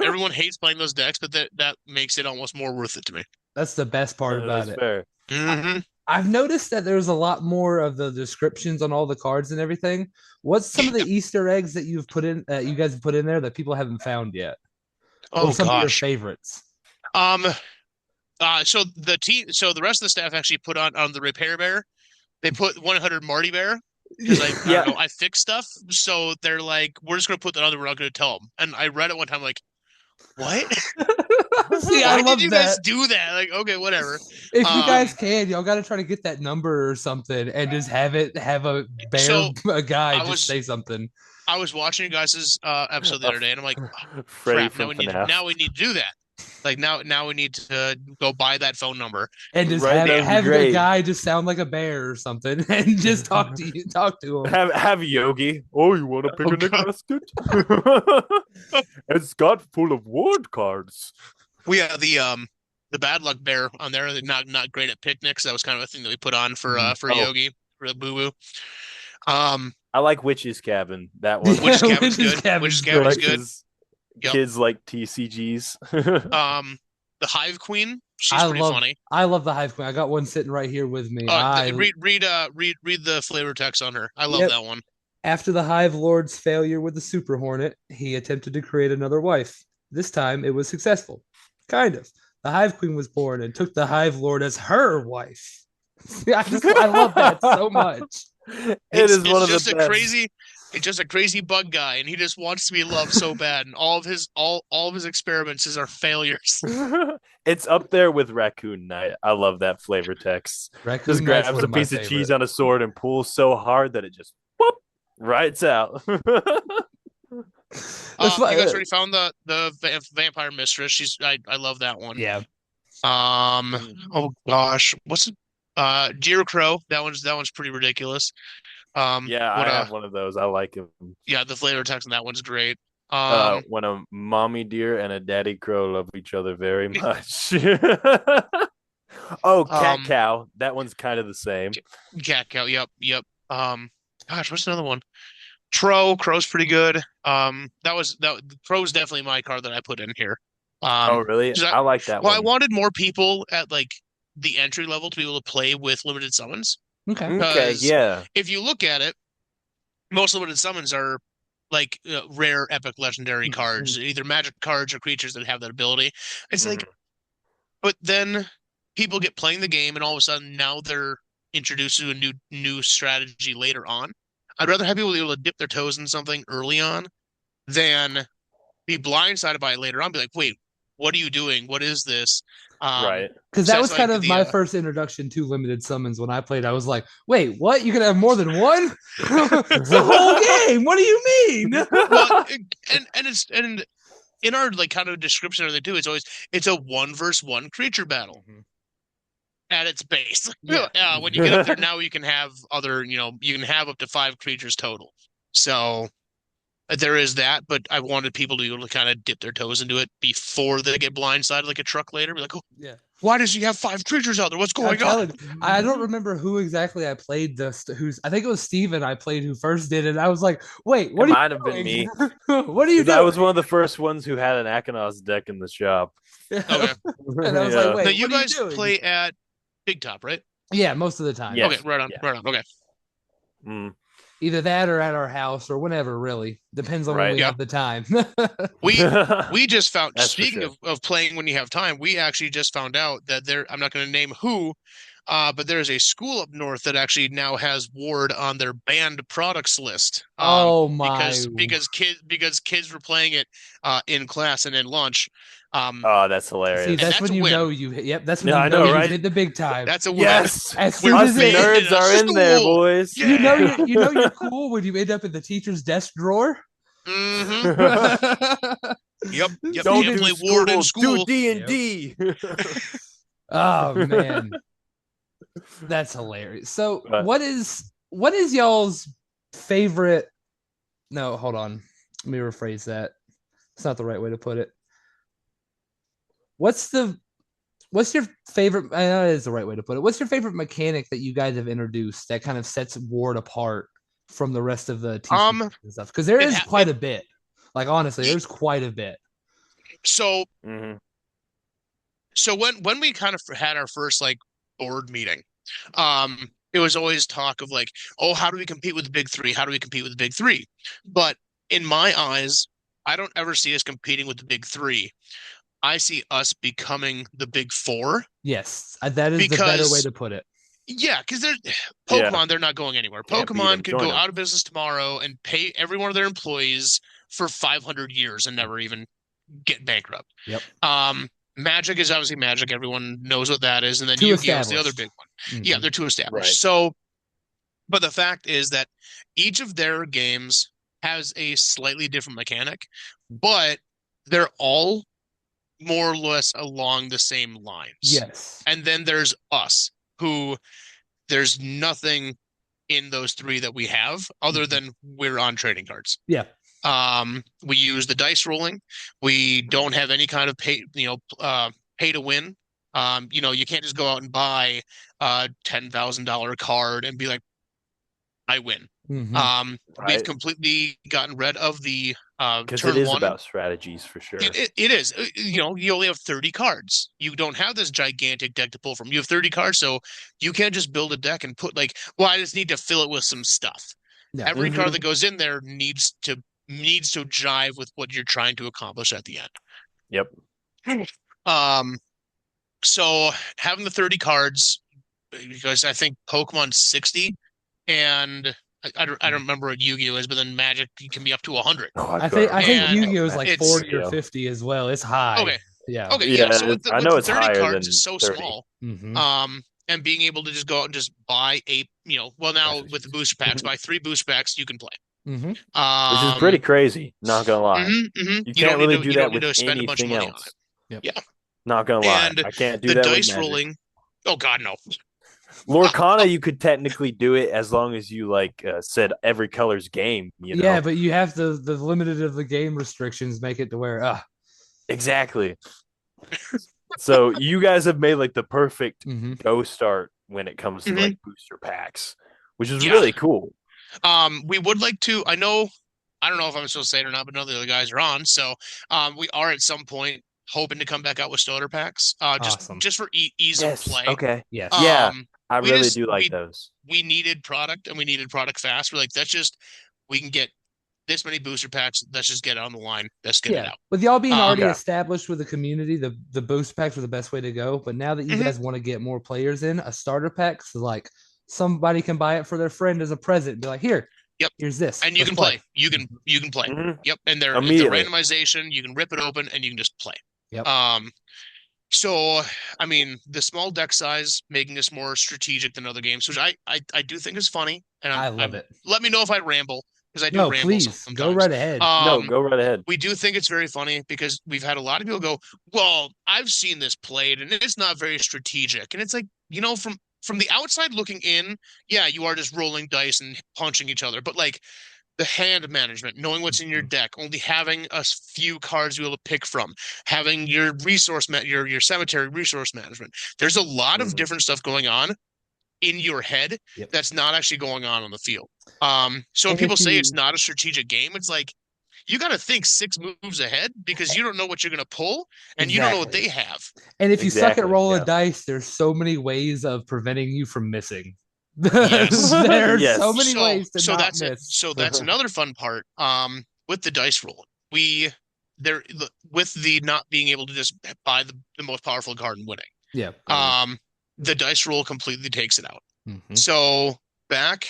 Speaker 3: Everyone hates playing those decks, but that makes it almost more worth it to me.
Speaker 2: That's the best part about
Speaker 1: That's
Speaker 2: it.
Speaker 1: fair.
Speaker 3: Hmm.
Speaker 2: I've noticed that there's a lot more of the descriptions on all the cards and everything. What's some of the Easter eggs that you guys have put in there that people haven't found yet? Or
Speaker 3: Oh
Speaker 2: some of your
Speaker 3: gosh.
Speaker 2: favorites?
Speaker 3: Um. So the rest of the staff actually put on the repair bear. They put 100 Marty bear because I
Speaker 1: Yeah.
Speaker 3: don't know, I fix stuff. So they're like, we're just gonna put that on there. We're not gonna tell them. And I read it one time, like, what?
Speaker 2: See, I
Speaker 3: Why
Speaker 2: love
Speaker 3: did you guys
Speaker 2: that.
Speaker 3: do that? Like, okay, whatever.
Speaker 2: If you guys
Speaker 3: Um.
Speaker 2: can, y'all got to try to get that number or something and just have a bear,
Speaker 3: So
Speaker 2: a guy
Speaker 3: I
Speaker 2: just
Speaker 3: was
Speaker 2: say something
Speaker 3: I was watching you guys' episode the other day, and I'm like,
Speaker 1: Freddy
Speaker 3: crap.
Speaker 1: from FNAF.
Speaker 3: Now we need to do that. Like now we need to go buy that phone number.
Speaker 2: and just
Speaker 1: Right, that'd be
Speaker 2: have your
Speaker 1: great.
Speaker 2: guy just sound like a bear or something and just talk to him.
Speaker 1: Have Yogi. Oh, you want to pick
Speaker 3: Oh,
Speaker 1: a
Speaker 3: God.
Speaker 1: basket? It's got full of ward cards.
Speaker 3: We have the bad luck bear on there. They're not great at picnics. That was kind of a thing that we put on for
Speaker 1: Oh.
Speaker 3: Yogi for the boo boo. Um,
Speaker 1: I like Witch's Cabin. That one.
Speaker 3: Witch's Cabin's
Speaker 2: Witch's
Speaker 3: good.
Speaker 2: Cabin's
Speaker 3: Witch's
Speaker 2: good.
Speaker 3: Cabin's
Speaker 1: Like,
Speaker 3: good.
Speaker 1: 'cause
Speaker 3: Yep.
Speaker 1: Kids like TCGs.
Speaker 3: The Hive Queen. She's
Speaker 2: I
Speaker 3: pretty
Speaker 2: love
Speaker 3: funny.
Speaker 2: I love the Hive Queen. I got one sitting right here with me. I
Speaker 3: Read the flavor text on her. I love
Speaker 2: Yep.
Speaker 3: that one.
Speaker 2: After the Hive Lord's failure with the Super Hornet, he attempted to create another wife. This time it was successful. Kind of. The Hive Queen was born and took the Hive Lord as her wife. I love that so much.
Speaker 1: It's one of
Speaker 3: just
Speaker 1: the
Speaker 3: a
Speaker 1: best.
Speaker 3: it's just a crazy bug guy, and he just wants to be loved so bad, and all of his experiments are failures.
Speaker 1: It's up there with Raccoon Knight. I love that flavor text.
Speaker 2: Raccoon
Speaker 1: Just
Speaker 2: Knight's
Speaker 1: grabs
Speaker 2: one
Speaker 1: a
Speaker 2: of my
Speaker 1: piece of cheese
Speaker 2: favorite.
Speaker 1: on a sword and pulls so hard that it just whoop, writes out.
Speaker 2: That's why-
Speaker 3: You guys already found the vampire mistress. I love that one.
Speaker 2: Yeah.
Speaker 3: Oh gosh, what's it? Jira Crow. That one's pretty ridiculous.
Speaker 1: Yeah,
Speaker 3: What
Speaker 1: I have one of those. I like them.
Speaker 3: yeah, the flavor text on that one's great. Um,
Speaker 1: When a mommy deer and a daddy crow love each other very much. Oh, cat
Speaker 3: um,
Speaker 1: cow. That one's kind of the same.
Speaker 3: Cat Cow. Yep, yep. Gosh, what's another one? Crow's pretty good. That Crow's definitely my card that I put in here.
Speaker 1: Oh, really?
Speaker 3: 'Cause
Speaker 1: I like that
Speaker 3: I
Speaker 1: one.
Speaker 3: wanted more people at like the entry level to be able to play with limited summons.
Speaker 2: Okay.
Speaker 1: Okay,
Speaker 3: Because
Speaker 1: yeah.
Speaker 3: if you look at it, most limited summons are like rare, epic, legendary cards, either magic cards or creatures that have that ability. It's like,
Speaker 1: Mhm.
Speaker 3: but then people get playing the game, and all of a sudden now they're introduced to a new strategy later on. I'd rather have people be able to dip their toes in something early on than be blindsided by it later on. Be like, wait, what are you doing? What is this? Um,
Speaker 1: Right.
Speaker 2: Because
Speaker 3: so
Speaker 2: that
Speaker 3: that's
Speaker 2: was kind
Speaker 3: like
Speaker 2: of my first introduction to limited summons when I played. I was like, wait, what? You can have more than one? It's the whole game. What do you mean?
Speaker 3: well, and in our like kind of description of the two, it's a 1 versus 1 creature battle at its base.
Speaker 2: Yeah.
Speaker 3: When you get up there now, you can have you can have up to 5 creatures total. So there is that, but I wanted people to be able to kind of dip their toes into it before they get blindsided like a truck later. Be like, oh,
Speaker 2: Yeah.
Speaker 3: why does he have 5 creatures out there? What's
Speaker 2: I'm
Speaker 3: going on?
Speaker 2: telling you, I don't remember who exactly I played I think it was Steven I played who first did it. I was like, wait, what
Speaker 1: It
Speaker 2: are
Speaker 1: might
Speaker 2: you
Speaker 1: have been
Speaker 2: doing?
Speaker 1: me.
Speaker 2: What are you
Speaker 1: Because I
Speaker 2: doing?
Speaker 1: was one of the first ones who had an Akanos deck in the shop.
Speaker 3: Okay.
Speaker 2: And I was like,
Speaker 1: Yeah.
Speaker 2: wait,
Speaker 3: Now you
Speaker 2: what are you
Speaker 3: guys
Speaker 2: doing?
Speaker 3: play at Big Top, right?
Speaker 2: Yeah, most of the time.
Speaker 1: Yes.
Speaker 3: Okay, right on,
Speaker 1: Yeah.
Speaker 3: right on. Okay.
Speaker 1: Mm,
Speaker 2: Either that or at our house or whenever, really. Depends on when
Speaker 1: right.
Speaker 2: we
Speaker 3: Yeah.
Speaker 2: have the time.
Speaker 3: We just found,
Speaker 1: That's for
Speaker 3: speaking
Speaker 1: sure.
Speaker 3: of playing when you have time, we actually just found out that I'm not going to name who, but there's a school up north that actually now has Ward on their banned products list.
Speaker 2: Oh my.
Speaker 3: Because kids were playing it in class and in lunch.
Speaker 1: Oh, that's
Speaker 2: See,
Speaker 1: hilarious.
Speaker 3: And
Speaker 2: that's
Speaker 3: that's
Speaker 2: when
Speaker 3: a
Speaker 2: you
Speaker 3: win.
Speaker 2: know yep, that's when
Speaker 1: Yeah,
Speaker 2: you
Speaker 1: I
Speaker 2: know
Speaker 1: know,
Speaker 2: you've
Speaker 1: right?
Speaker 2: hit the big time.
Speaker 3: That's a win.
Speaker 1: Yes.
Speaker 2: As
Speaker 3: We're
Speaker 2: soon
Speaker 1: Us
Speaker 2: as it
Speaker 3: playing in
Speaker 1: nerds
Speaker 3: a
Speaker 1: are in there,
Speaker 3: school.
Speaker 1: boys.
Speaker 3: Yeah.
Speaker 2: you know you're cool when you end up in the teacher's desk drawer.
Speaker 3: Mm-hmm. Yep. Yep.
Speaker 1: Don't
Speaker 3: Can't
Speaker 2: Steven,
Speaker 1: do
Speaker 3: play Ward in
Speaker 1: school, do
Speaker 3: school.
Speaker 1: D&D.
Speaker 2: oh man, that's hilarious. So
Speaker 1: But
Speaker 2: what is y'all's favorite? No, hold on. Let me rephrase that. It's not the right way to put it. What's your favorite? That is the right way to put it. What's your favorite mechanic that you guys have introduced that kind of sets Ward apart from the rest of the TC
Speaker 3: Um,
Speaker 2: and stuff? Because there
Speaker 3: it
Speaker 2: is
Speaker 3: ha
Speaker 2: quite a bit. Like honestly,
Speaker 3: it,
Speaker 2: there's quite a bit.
Speaker 3: so
Speaker 1: mhm.
Speaker 3: so when we kind of had our first like board meeting, it was always talk of like, oh, how do we compete with the big three? How do we compete with the big three? But in my eyes, I don't ever see us competing with the big three. I see us becoming the big four
Speaker 2: Yes, that is the better way
Speaker 3: because
Speaker 2: to put it.
Speaker 3: yeah, because they're
Speaker 1: Yeah,
Speaker 3: Pokemon, they're not going anywhere.
Speaker 1: can't beat them.
Speaker 3: Pokemon could
Speaker 1: Join
Speaker 3: go
Speaker 1: them.
Speaker 3: out of business tomorrow and pay every one of their employees for 500 years and never even get bankrupt.
Speaker 2: Yep.
Speaker 3: Magic is obviously Magic. Everyone knows what that is. And then
Speaker 2: Too
Speaker 3: Yu-Gi-Oh is the other
Speaker 2: established.
Speaker 3: big one.
Speaker 2: Mhm.
Speaker 3: Yeah, they're too established.
Speaker 1: Right.
Speaker 3: So, but the fact is that each of their games has a slightly different mechanic, but they're all more or less along the same lines.
Speaker 2: Yes.
Speaker 3: And then there's us, who there's nothing in those three that we have other than we're on trading cards.
Speaker 2: Yeah.
Speaker 3: We use the dice rolling. We don't have any kind of pay to win. You can't just go out and buy a $10,000 card and be like, I win.
Speaker 2: Mhm.
Speaker 3: We've
Speaker 1: Right.
Speaker 3: completely gotten rid of the
Speaker 1: Because it
Speaker 3: turn
Speaker 1: is
Speaker 3: one.
Speaker 1: about strategies for sure.
Speaker 3: It is. You only have 30 cards. You don't have this gigantic deck to pull from. You have 30 cards, so you can't just build a deck and put like, well, I just need to fill it with some stuff.
Speaker 2: Yeah.
Speaker 3: Every
Speaker 1: Mhm.
Speaker 3: card that goes in there needs to jive with what you're trying to accomplish at the end.
Speaker 1: Yep.
Speaker 3: Um, so having the 30 cards, because I think Pokemon's 60, and I don't remember what Yu-Gi-Oh is, but then Magic can be up to 100.
Speaker 1: Oh,
Speaker 2: I think
Speaker 3: And
Speaker 2: Yu-Gi-Oh is like
Speaker 3: it's-
Speaker 2: 40 or 50 as well. It's high.
Speaker 3: Okay.
Speaker 2: Yeah.
Speaker 3: Okay, yeah.
Speaker 1: Yeah,
Speaker 3: So with
Speaker 1: I know
Speaker 3: the
Speaker 1: it's
Speaker 3: 30
Speaker 1: higher
Speaker 3: cards,
Speaker 1: than
Speaker 3: it's so
Speaker 1: 30.
Speaker 3: small.
Speaker 2: Mhm.
Speaker 3: And being able to just go out and just buy well, now
Speaker 2: That's what
Speaker 3: with the
Speaker 2: she
Speaker 3: booster packs, buy 3 booster packs, you can play.
Speaker 2: Mhm.
Speaker 1: Which is pretty crazy, not gonna lie.
Speaker 3: You
Speaker 1: You
Speaker 3: don't
Speaker 1: can't
Speaker 3: need
Speaker 1: really
Speaker 3: to
Speaker 1: do
Speaker 3: you
Speaker 1: that
Speaker 3: don't need
Speaker 1: with
Speaker 3: to spend a bunch of
Speaker 1: anything
Speaker 3: money on
Speaker 1: else.
Speaker 3: it. Yeah.
Speaker 1: Not gonna lie,
Speaker 3: And
Speaker 1: I can't do
Speaker 3: the
Speaker 1: that with
Speaker 3: dice
Speaker 1: Magic.
Speaker 3: rolling, oh God, no.
Speaker 1: Lorcana, you could technically do it as long as you said every color's game.
Speaker 2: Yeah, but you have the limited of the game restrictions make it to where
Speaker 1: Exactly. So you guys have made like the perfect
Speaker 2: mm-hmm.
Speaker 1: go start when it comes to
Speaker 3: Mhm.
Speaker 1: like booster packs, which is
Speaker 3: Yeah.
Speaker 1: really cool.
Speaker 3: We would like to, I don't know if I'm supposed to say it or not, but none of the other guys are on. So, we are at some point hoping to come back out with starter packs,
Speaker 2: Awesome.
Speaker 3: just for ease of
Speaker 1: Yes.
Speaker 3: play.
Speaker 1: Okay.
Speaker 2: Yes.
Speaker 1: Yeah,
Speaker 3: Um,
Speaker 1: I
Speaker 3: we
Speaker 1: really
Speaker 3: just
Speaker 1: do like those.
Speaker 3: we needed product and we needed product fast. We're like, we can get this many booster packs. Let's just get it on the line. Let's get it
Speaker 2: Yeah.
Speaker 3: out.
Speaker 2: With y'all being already
Speaker 1: Okay.
Speaker 2: established with the community, the boost packs are the best way to go. But now that you
Speaker 3: Mhm.
Speaker 2: guys want to get more players in, a starter pack, so like somebody can buy it for their friend as a present and be like, here,
Speaker 3: Yep.
Speaker 2: here's this.
Speaker 3: And you
Speaker 2: Let's
Speaker 3: can
Speaker 2: play.
Speaker 3: play. You can play.
Speaker 1: Hmm.
Speaker 3: Yep. And it's a
Speaker 1: Immediately.
Speaker 3: randomization. You can rip it open and you can just play.
Speaker 2: Yep.
Speaker 3: Um, So, I mean, the small deck size making us more strategic than other games, which I do think is funny. And
Speaker 2: I love
Speaker 3: I'm
Speaker 2: it.
Speaker 3: let me know if I ramble because I do
Speaker 2: No,
Speaker 3: ramble
Speaker 2: please go
Speaker 3: sometimes.
Speaker 2: right ahead.
Speaker 1: No,
Speaker 3: Um,
Speaker 1: go right ahead.
Speaker 3: we do think it's very funny because we've had a lot of people go, "Well, I've seen this played and it's not very strategic." And it's like, from the outside looking in, yeah, you are just rolling dice and punching each other, but like the hand management, knowing what's in your deck, only having a few cards you'll be able to pick from, having your your cemetery resource management. There's a lot of
Speaker 1: Mhm.
Speaker 3: different stuff going on in your head
Speaker 2: Yep.
Speaker 3: that's not actually going on the field. So when
Speaker 2: And
Speaker 3: people
Speaker 2: if
Speaker 3: say it's
Speaker 2: you
Speaker 3: not a strategic game, it's like you got to think six moves ahead because you don't know what you're going to pull and you don't know what
Speaker 2: exactly,
Speaker 3: they have.
Speaker 2: and if you suck at
Speaker 1: Exactly.
Speaker 2: rolling
Speaker 1: Yeah.
Speaker 2: dice, there's so many ways of preventing you from missing.
Speaker 3: Yes.
Speaker 2: There's so
Speaker 1: Yes.
Speaker 2: many
Speaker 3: So
Speaker 2: ways to
Speaker 3: so
Speaker 2: not
Speaker 3: that's it.
Speaker 2: miss.
Speaker 3: So that's another fun part. With the dice roll, we there with the not being able to just buy the most powerful card and winning.
Speaker 2: Yeah.
Speaker 1: Mhm.
Speaker 3: The dice roll completely takes it out.
Speaker 2: Mm-hmm.
Speaker 3: So back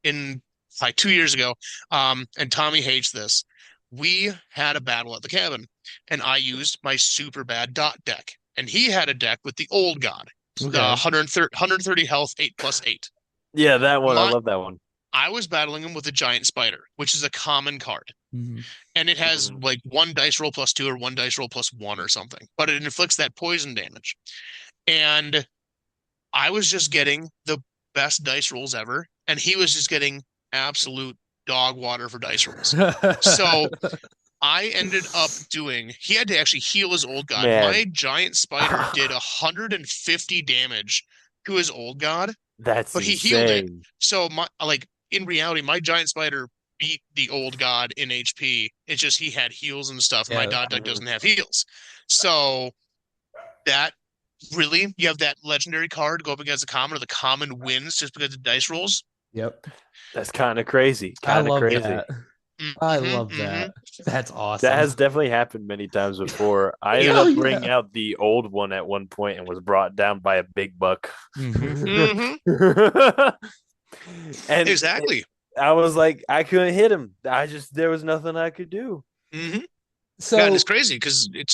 Speaker 3: in like 2 years ago, and Tommy hates this. We had a battle at the cabin, and I used my super bad dot deck, and he had a deck with the old god,
Speaker 2: Okay.
Speaker 3: 130 health, 8+8.
Speaker 1: Yeah, that one. I
Speaker 3: My
Speaker 1: love that one.
Speaker 3: I was battling him with a giant spider, which is a common card.
Speaker 2: Mm-hmm.
Speaker 3: And it has
Speaker 1: Mhm.
Speaker 3: like one dice roll +2 or one dice roll +1 or something, but it inflicts that poison damage. And I was just getting the best dice rolls ever, and he was just getting absolute dog water for dice rolls. So I ended up he had to actually heal his old god.
Speaker 1: Man,
Speaker 3: My giant spider did 150 damage to his old god,
Speaker 1: that's
Speaker 3: but he healed it.
Speaker 1: insane.
Speaker 3: So in reality, my giant spider beat the old god in HP. It's just he had heals and stuff, and my
Speaker 2: Yeah.
Speaker 3: dot deck
Speaker 1: Mhm.
Speaker 3: doesn't have heals. So that really, you have that legendary card go up against the common, or the common wins just because of dice rolls.
Speaker 2: Yep.
Speaker 1: That's kind of crazy.
Speaker 2: I
Speaker 1: Kind of
Speaker 2: love
Speaker 3: Yep.
Speaker 1: crazy.
Speaker 2: that. I
Speaker 3: hmm
Speaker 2: love
Speaker 3: hmm
Speaker 2: that. That's
Speaker 1: That
Speaker 2: awesome.
Speaker 1: has definitely happened many times before. I ended
Speaker 3: Yeah.
Speaker 2: Oh
Speaker 1: up bringing
Speaker 2: yeah.
Speaker 1: out the old one at one point and was brought down by a big buck.
Speaker 2: Mm-hmm.
Speaker 3: hmm
Speaker 1: And
Speaker 3: Exactly.
Speaker 1: I was like, I couldn't hit him. There was nothing I could do.
Speaker 3: hmm Yeah, and it's
Speaker 2: So
Speaker 3: crazy because it's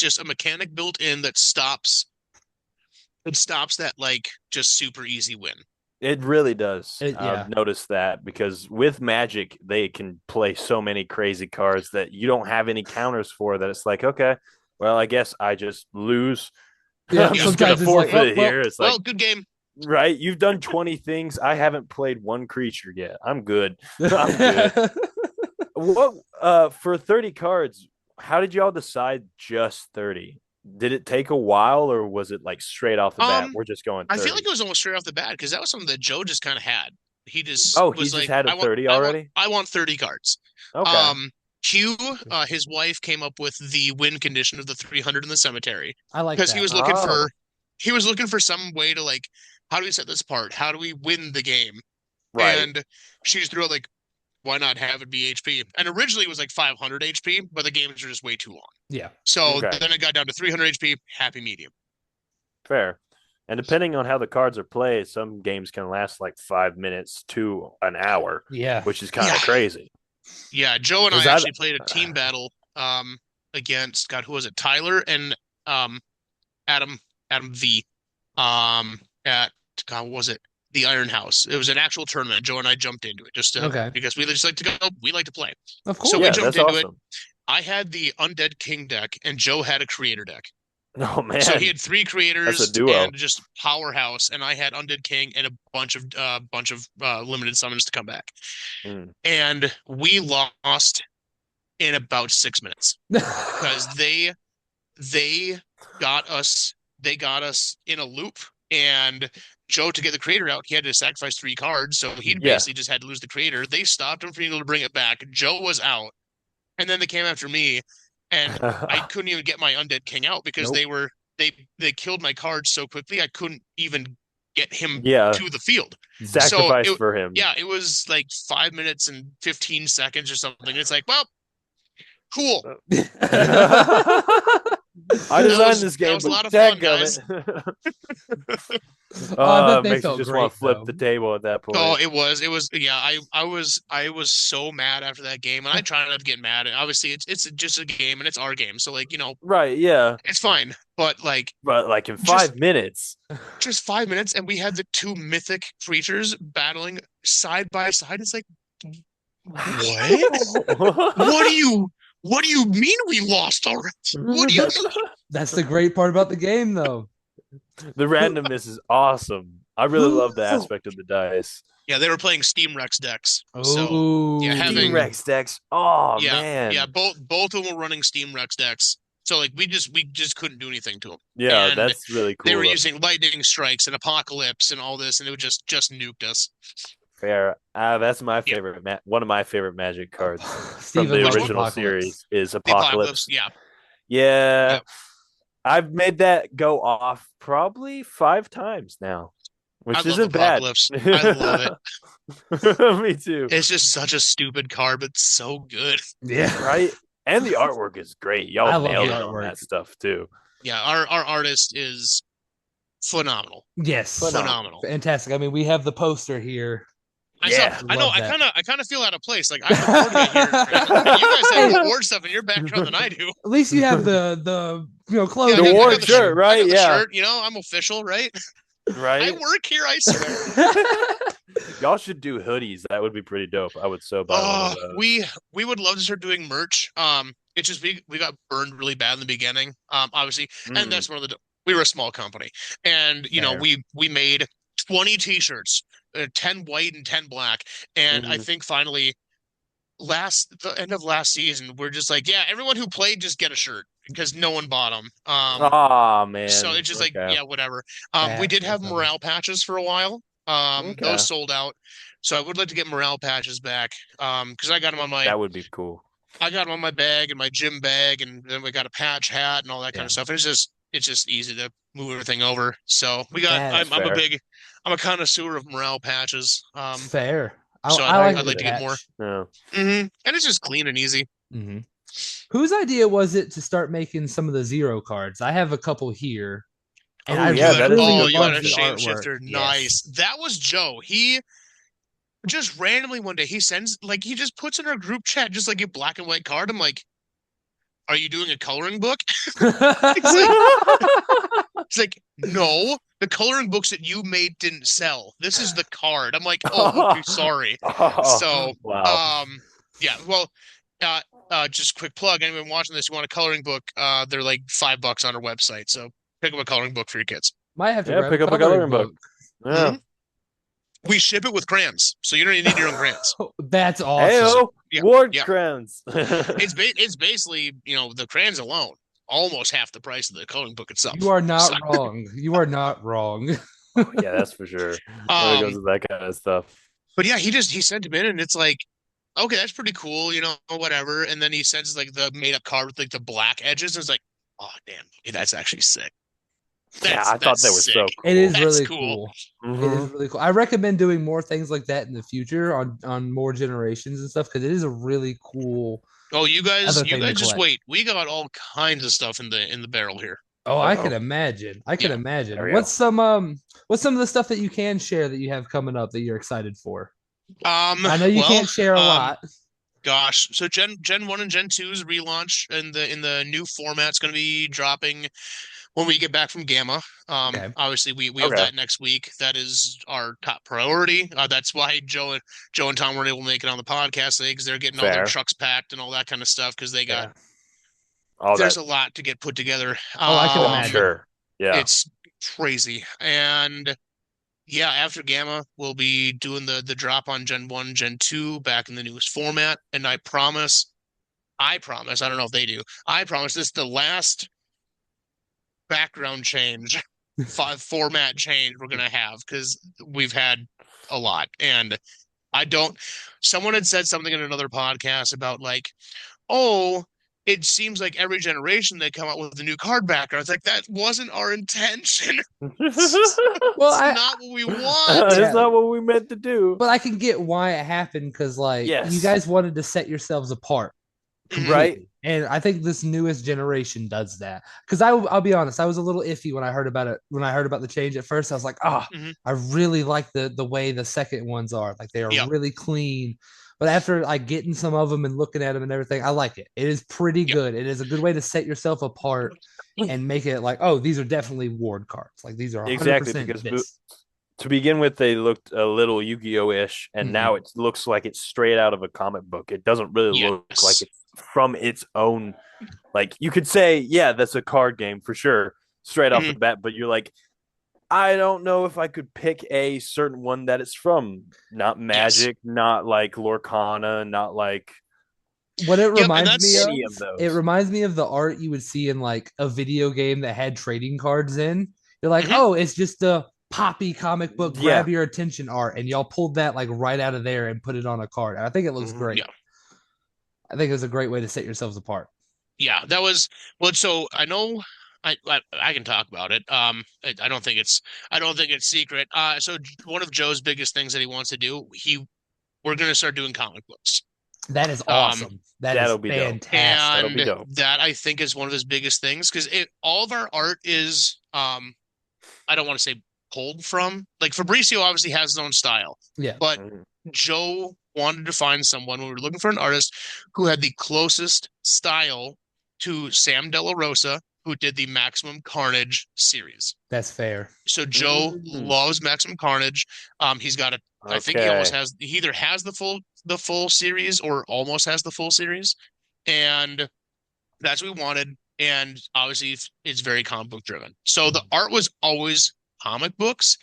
Speaker 3: just a mechanic built in that stops that like just super easy win.
Speaker 1: It really does. I've
Speaker 2: yeah.
Speaker 1: noticed that because with Magic, they can play so many crazy cards that you don't have any counters for that it's like, okay, well, I guess I just lose.
Speaker 2: Yeah.
Speaker 1: I'm just gonna
Speaker 2: Sometimes it's like, oh
Speaker 1: forfeit
Speaker 2: well.
Speaker 1: here. It's like,
Speaker 3: Well, good game.
Speaker 1: right, you've done 20 things. I haven't played one creature yet. I'm good. I'm good. What for 30 cards, how did y'all decide just 30? Did it take a while or was it like straight off the bat?
Speaker 3: Um,
Speaker 1: We're just going
Speaker 3: I feel like
Speaker 1: 30.
Speaker 3: it was almost straight off the bat because that was something that Joe just kind of had. He just
Speaker 1: Oh, he
Speaker 3: was
Speaker 1: just
Speaker 3: like,
Speaker 1: had a 30 already?
Speaker 3: I want 30 cards.
Speaker 1: Okay.
Speaker 3: Um, Q, his wife came up with the win condition of the 300 in the cemetery
Speaker 2: I like
Speaker 3: because
Speaker 2: that.
Speaker 1: Oh,
Speaker 3: he was looking for some way to like, how do we set this apart? How do we win the game?
Speaker 1: right.
Speaker 3: And she just threw out like, why not have it be HP? And originally it was like 500 HP, but the games are just way too long.
Speaker 2: Yeah.
Speaker 3: So
Speaker 1: Okay.
Speaker 3: then it got down to 300 HP, happy medium.
Speaker 1: Fair. And depending on how the cards are played, some games can last like 5 minutes to an hour,
Speaker 2: Yeah.
Speaker 1: which is kind
Speaker 3: Yeah.
Speaker 1: of crazy.
Speaker 3: Yeah, Joe and I
Speaker 1: Because I,
Speaker 3: actually played a team battle against God, who was it? Tyler and Adam V at God, what was it? The Iron House. It was an actual tournament. Joe and I jumped into it
Speaker 2: Okay.
Speaker 3: because we just like to go. We like to play.
Speaker 2: Of
Speaker 3: So
Speaker 2: course.
Speaker 3: we
Speaker 1: yeah,
Speaker 3: jumped
Speaker 1: that's
Speaker 3: into it.
Speaker 1: awesome.
Speaker 3: I had the Undead King deck, and Joe had a Creator deck.
Speaker 1: Oh
Speaker 3: So he
Speaker 1: man,
Speaker 3: had 3
Speaker 1: that's a
Speaker 3: creators
Speaker 1: duo.
Speaker 3: and just powerhouse, and I had Undead King and a bunch of limited summons to come back,
Speaker 1: Mm.
Speaker 3: and we lost in about 6 minutes because they got us they got us in a loop, and Joe, to get the creator out, he had to sacrifice 3 cards, so he
Speaker 1: Yeah.
Speaker 3: basically just had to lose the creator. They stopped him from being able to bring it back. Joe was out, and then they came after me, and I couldn't even get my Undead King out because
Speaker 2: Nope.
Speaker 3: they killed my cards so quickly I couldn't even get him
Speaker 1: Yeah.
Speaker 3: to the field. So
Speaker 1: Sacrifice for him.
Speaker 3: yeah, it was like 5 minutes and 15 seconds or something. It's like, well, cool.
Speaker 1: I designed this
Speaker 3: That
Speaker 1: game,
Speaker 3: was a
Speaker 1: but
Speaker 3: lot of fun,
Speaker 1: dadgummit.
Speaker 3: guys.
Speaker 2: I bet
Speaker 1: It
Speaker 2: they
Speaker 1: makes you
Speaker 2: felt
Speaker 1: just
Speaker 2: great
Speaker 1: want to flip
Speaker 2: though.
Speaker 3: Oh,
Speaker 1: the table at that point.
Speaker 3: it was yeah, I was so mad after that game, and I try not to get mad. And obviously it's just a game and it's our game. So like,
Speaker 1: Right, yeah.
Speaker 3: it's fine. But like
Speaker 1: But like in
Speaker 3: just
Speaker 1: 5 minutes.
Speaker 3: just 5 minutes and we had the 2 mythic creatures battling side by side. It's like, what? What do you what do you mean we lost already? What do you mean?
Speaker 2: That's the great part about the game, though.
Speaker 1: The randomness is awesome. I really love the aspect of the dice.
Speaker 3: Yeah, they were playing Steam Rex decks. So
Speaker 2: Oh,
Speaker 3: yeah,
Speaker 1: Team
Speaker 3: having
Speaker 1: Rex decks. Oh
Speaker 3: yeah,
Speaker 1: man.
Speaker 3: both of them were running Steam Rex decks. So like we just couldn't do anything to them.
Speaker 1: Yeah,
Speaker 3: And
Speaker 1: that's really
Speaker 3: they
Speaker 1: cool
Speaker 3: were
Speaker 1: though.
Speaker 3: using lightning strikes and apocalypse and all this, and it would just nuked us.
Speaker 1: Fair. That's my
Speaker 3: Yeah,
Speaker 1: favorite. One of my favorite Magic cards from
Speaker 2: Steven
Speaker 1: the
Speaker 2: loves
Speaker 3: one?
Speaker 1: original
Speaker 2: Apocalypse.
Speaker 1: series is
Speaker 3: The apocalypse.
Speaker 1: Apocalypse.
Speaker 3: Yeah,
Speaker 1: Yeah,
Speaker 3: yeah.
Speaker 1: I've made that go off probably 5 times now,
Speaker 3: I
Speaker 1: which
Speaker 3: love
Speaker 1: isn't bad.
Speaker 3: apocalypse. I love it.
Speaker 1: Me too.
Speaker 3: It's just such a stupid card, but so good.
Speaker 2: Yeah,
Speaker 1: Right? And the artwork is great. Y'all
Speaker 2: I love
Speaker 1: nailed
Speaker 2: the
Speaker 1: it on
Speaker 2: artwork.
Speaker 1: that stuff too.
Speaker 3: Yeah, our artist is phenomenal.
Speaker 2: Yes,
Speaker 3: Phenomenal.
Speaker 2: fantastic. I mean, we have the poster here.
Speaker 1: Yeah.
Speaker 3: I know.
Speaker 2: Love that.
Speaker 3: I kind of feel out of place. Like I'm the board guy here, and you guys have more board stuff in your background than I do.
Speaker 2: At least you have the
Speaker 3: Yeah,
Speaker 2: clothing.
Speaker 1: The
Speaker 3: I
Speaker 1: ward
Speaker 3: got the
Speaker 1: shirt, right?
Speaker 3: I got the
Speaker 1: Yeah.
Speaker 3: shirt. I'm official, right? I
Speaker 1: Right?
Speaker 3: work here. I swear.
Speaker 1: Y'all should do hoodies. That would be pretty dope. I would so buy one of those.
Speaker 3: We would love to start doing merch. It's just we got burned really bad in the beginning. Obviously, and that's one of the we were a small company, and
Speaker 2: Fair.
Speaker 3: we made 20 t-shirts, 10 white and 10 black, and I
Speaker 1: Mhm.
Speaker 3: think finally the end of last season we're just like, yeah, everyone who played just get a shirt because no one bought them.
Speaker 1: Oh man.
Speaker 3: So it's just like,
Speaker 1: Okay.
Speaker 3: yeah, whatever. We
Speaker 2: That's
Speaker 3: did have
Speaker 2: funny.
Speaker 3: morale patches for a while.
Speaker 1: Okay.
Speaker 3: Those sold out. So I would like to get morale patches back. Because I got them on
Speaker 1: That would be cool.
Speaker 3: I got them on my bag and my gym bag, and then we got a patch hat and all that kind of stuff. And it's just easy to move everything over. So we got.
Speaker 2: That's
Speaker 3: I'm a connoisseur of morale patches.
Speaker 2: Fair.
Speaker 3: So
Speaker 2: I like
Speaker 3: I'd
Speaker 2: the
Speaker 3: like to get more.
Speaker 2: patch.
Speaker 1: Yeah.
Speaker 3: And it's just clean and easy.
Speaker 2: Mm-hmm. Whose idea was it to start making some of the zero cards? I have a couple here. And
Speaker 1: Oh,
Speaker 2: I
Speaker 1: yeah, that is
Speaker 2: really
Speaker 3: you
Speaker 2: love
Speaker 3: got a
Speaker 2: the
Speaker 3: shapeshifter.
Speaker 2: artwork.
Speaker 3: Nice.
Speaker 2: Yes.
Speaker 3: That was Joe. He just randomly one day he just puts in our group chat just like a black and white card. I'm like, are you doing a coloring book? It's like, no, the coloring books that you made didn't sell. This is the card. I'm like, oh, okay, sorry. So,
Speaker 1: wow.
Speaker 3: yeah, well, just quick plug. Anyone watching this, you want a coloring book? They're like $5 on our website. So pick up a coloring book for your kids.
Speaker 2: Might have to
Speaker 1: Yeah,
Speaker 2: grab
Speaker 1: pick up a coloring book. Yeah.
Speaker 3: Mhm. We ship it with crayons, so you don't even need your own crayons.
Speaker 2: That's awesome.
Speaker 1: Heyo,
Speaker 3: Yeah,
Speaker 1: ward
Speaker 3: yeah.
Speaker 1: crowns.
Speaker 3: It's basically, the crayons alone, almost half the price of the coloring book itself.
Speaker 2: You are not
Speaker 3: So-
Speaker 2: wrong. You are not wrong.
Speaker 1: Yeah, that's for sure. When it goes with that kind of stuff.
Speaker 3: But yeah, he sent him in, and it's like, okay, that's pretty cool, whatever. And then he sends like the made up card with like the black edges, and it's like, oh damn, that's actually sick.
Speaker 1: Yeah, I thought that was so cool.
Speaker 2: It is
Speaker 3: That's
Speaker 2: really
Speaker 3: cool.
Speaker 2: cool. It is really cool. I recommend doing more things like that in the future on more generations and stuff because it is a really cool.
Speaker 3: Oh, you guys
Speaker 2: Other thing to
Speaker 3: just
Speaker 2: collect.
Speaker 3: wait. We got all kinds of stuff in the barrel here.
Speaker 2: Oh, I
Speaker 1: Oh.
Speaker 2: can imagine. I can
Speaker 3: Yeah.
Speaker 2: imagine.
Speaker 1: There we
Speaker 2: What's some of the stuff that you can share that you have coming up that you're excited for? I know you can't share a lot.
Speaker 3: Gosh, so Gen 1 and Gen 2's relaunch in the new format's going to be dropping when we get back from Gamma.
Speaker 2: Okay.
Speaker 3: Obviously we have
Speaker 1: Okay.
Speaker 3: that next week. That is our top priority. That's why Joe and Tom weren't able to make it on the podcast today because they're getting all their
Speaker 1: Fair.
Speaker 3: trucks packed and all that kind of stuff because they got
Speaker 1: All
Speaker 3: there's
Speaker 1: that.
Speaker 3: a lot to get put together.
Speaker 2: Oh, I can
Speaker 1: Oh, I'm
Speaker 2: imagine.
Speaker 1: sure. Yeah.
Speaker 3: It's crazy. And yeah, after Gamma, we'll be doing the drop on Gen 1, Gen 2 back in the newest format. And I promise, I don't know if they do, I promise this is the last background change, format change we're gonna have because we've had a lot. And I don't, someone had said something in another podcast about like, oh, it seems like every generation they come out with a new card background. It's like that wasn't our intention.
Speaker 2: Well,
Speaker 3: It's not what we want.
Speaker 1: It's
Speaker 2: yeah,
Speaker 1: not what we meant to do.
Speaker 2: but I can get why it happened because like you
Speaker 1: Yes.
Speaker 2: guys wanted to set yourselves apart
Speaker 3: Mhm.
Speaker 1: Right?
Speaker 2: completely. And I think this newest generation does that. Because I'll be honest, I was a little iffy when I heard about it. When I heard about the change at first, I was like, oh,
Speaker 3: Mhm.
Speaker 2: I really like the way the second ones are. Like they are
Speaker 3: Yep.
Speaker 2: really clean. But after like getting some of them and looking at them and everything, I like it. It is pretty
Speaker 3: Yep.
Speaker 2: good. It is a good way to set yourself apart and make it like, oh, these are definitely ward cards. Like these are
Speaker 1: Exactly,
Speaker 2: 100%
Speaker 1: because
Speaker 2: this.
Speaker 1: to begin with, they looked a little Yu-Gi-Oh-ish, and
Speaker 2: Mhm.
Speaker 1: now it looks like it's straight out of a comic book. It doesn't really look like
Speaker 3: Yes.
Speaker 1: it's from its own. Like you could say, yeah, that's a card game for sure, straight off the
Speaker 3: Mhm.
Speaker 1: bat. But you're like, I don't know if I could pick a certain one that it's from. Not
Speaker 3: Yes.
Speaker 1: Magic, not like Lorcana, not like
Speaker 2: What it
Speaker 3: Yep. And
Speaker 2: reminds me
Speaker 3: that's
Speaker 2: of,
Speaker 1: any of
Speaker 2: it
Speaker 1: those.
Speaker 2: reminds me of the art you would see in like a video game that had trading cards in. You're like,
Speaker 3: mhm.
Speaker 2: oh, it's just a poppy comic book,
Speaker 1: Yeah.
Speaker 2: grab your attention art, and y'all pulled that like right out of there and put it on a card. And I think it looks
Speaker 1: Mhm.
Speaker 2: great.
Speaker 3: Yeah.
Speaker 2: I think it's a great way to set yourselves apart.
Speaker 3: Yeah. That was well. So I know. I can talk about it. I don't think it's secret. So one of Joe's biggest things that he wants to do, we're gonna start doing comic books.
Speaker 2: That is
Speaker 3: Um,
Speaker 2: awesome. That is
Speaker 1: That'll be dope.
Speaker 2: fantastic.
Speaker 1: That'll be
Speaker 3: and
Speaker 1: dope.
Speaker 3: that I think is one of his biggest things because it all of our art is I don't want to say pulled from. Like Fabricio obviously has his own style,
Speaker 2: Yeah.
Speaker 3: but
Speaker 1: Mhm.
Speaker 3: Joe wanted to find someone when we were looking for an artist who had the closest style to Sam De La Rosa, who did the Maximum Carnage series.
Speaker 2: That's fair.
Speaker 3: So Joe
Speaker 1: Mhm.
Speaker 3: loves Maximum Carnage. He's got a I think
Speaker 1: Okay.
Speaker 3: he either has the full series or almost has the full series. And that's what we wanted. And obviously, it's very comic book driven. So the art was always comic books.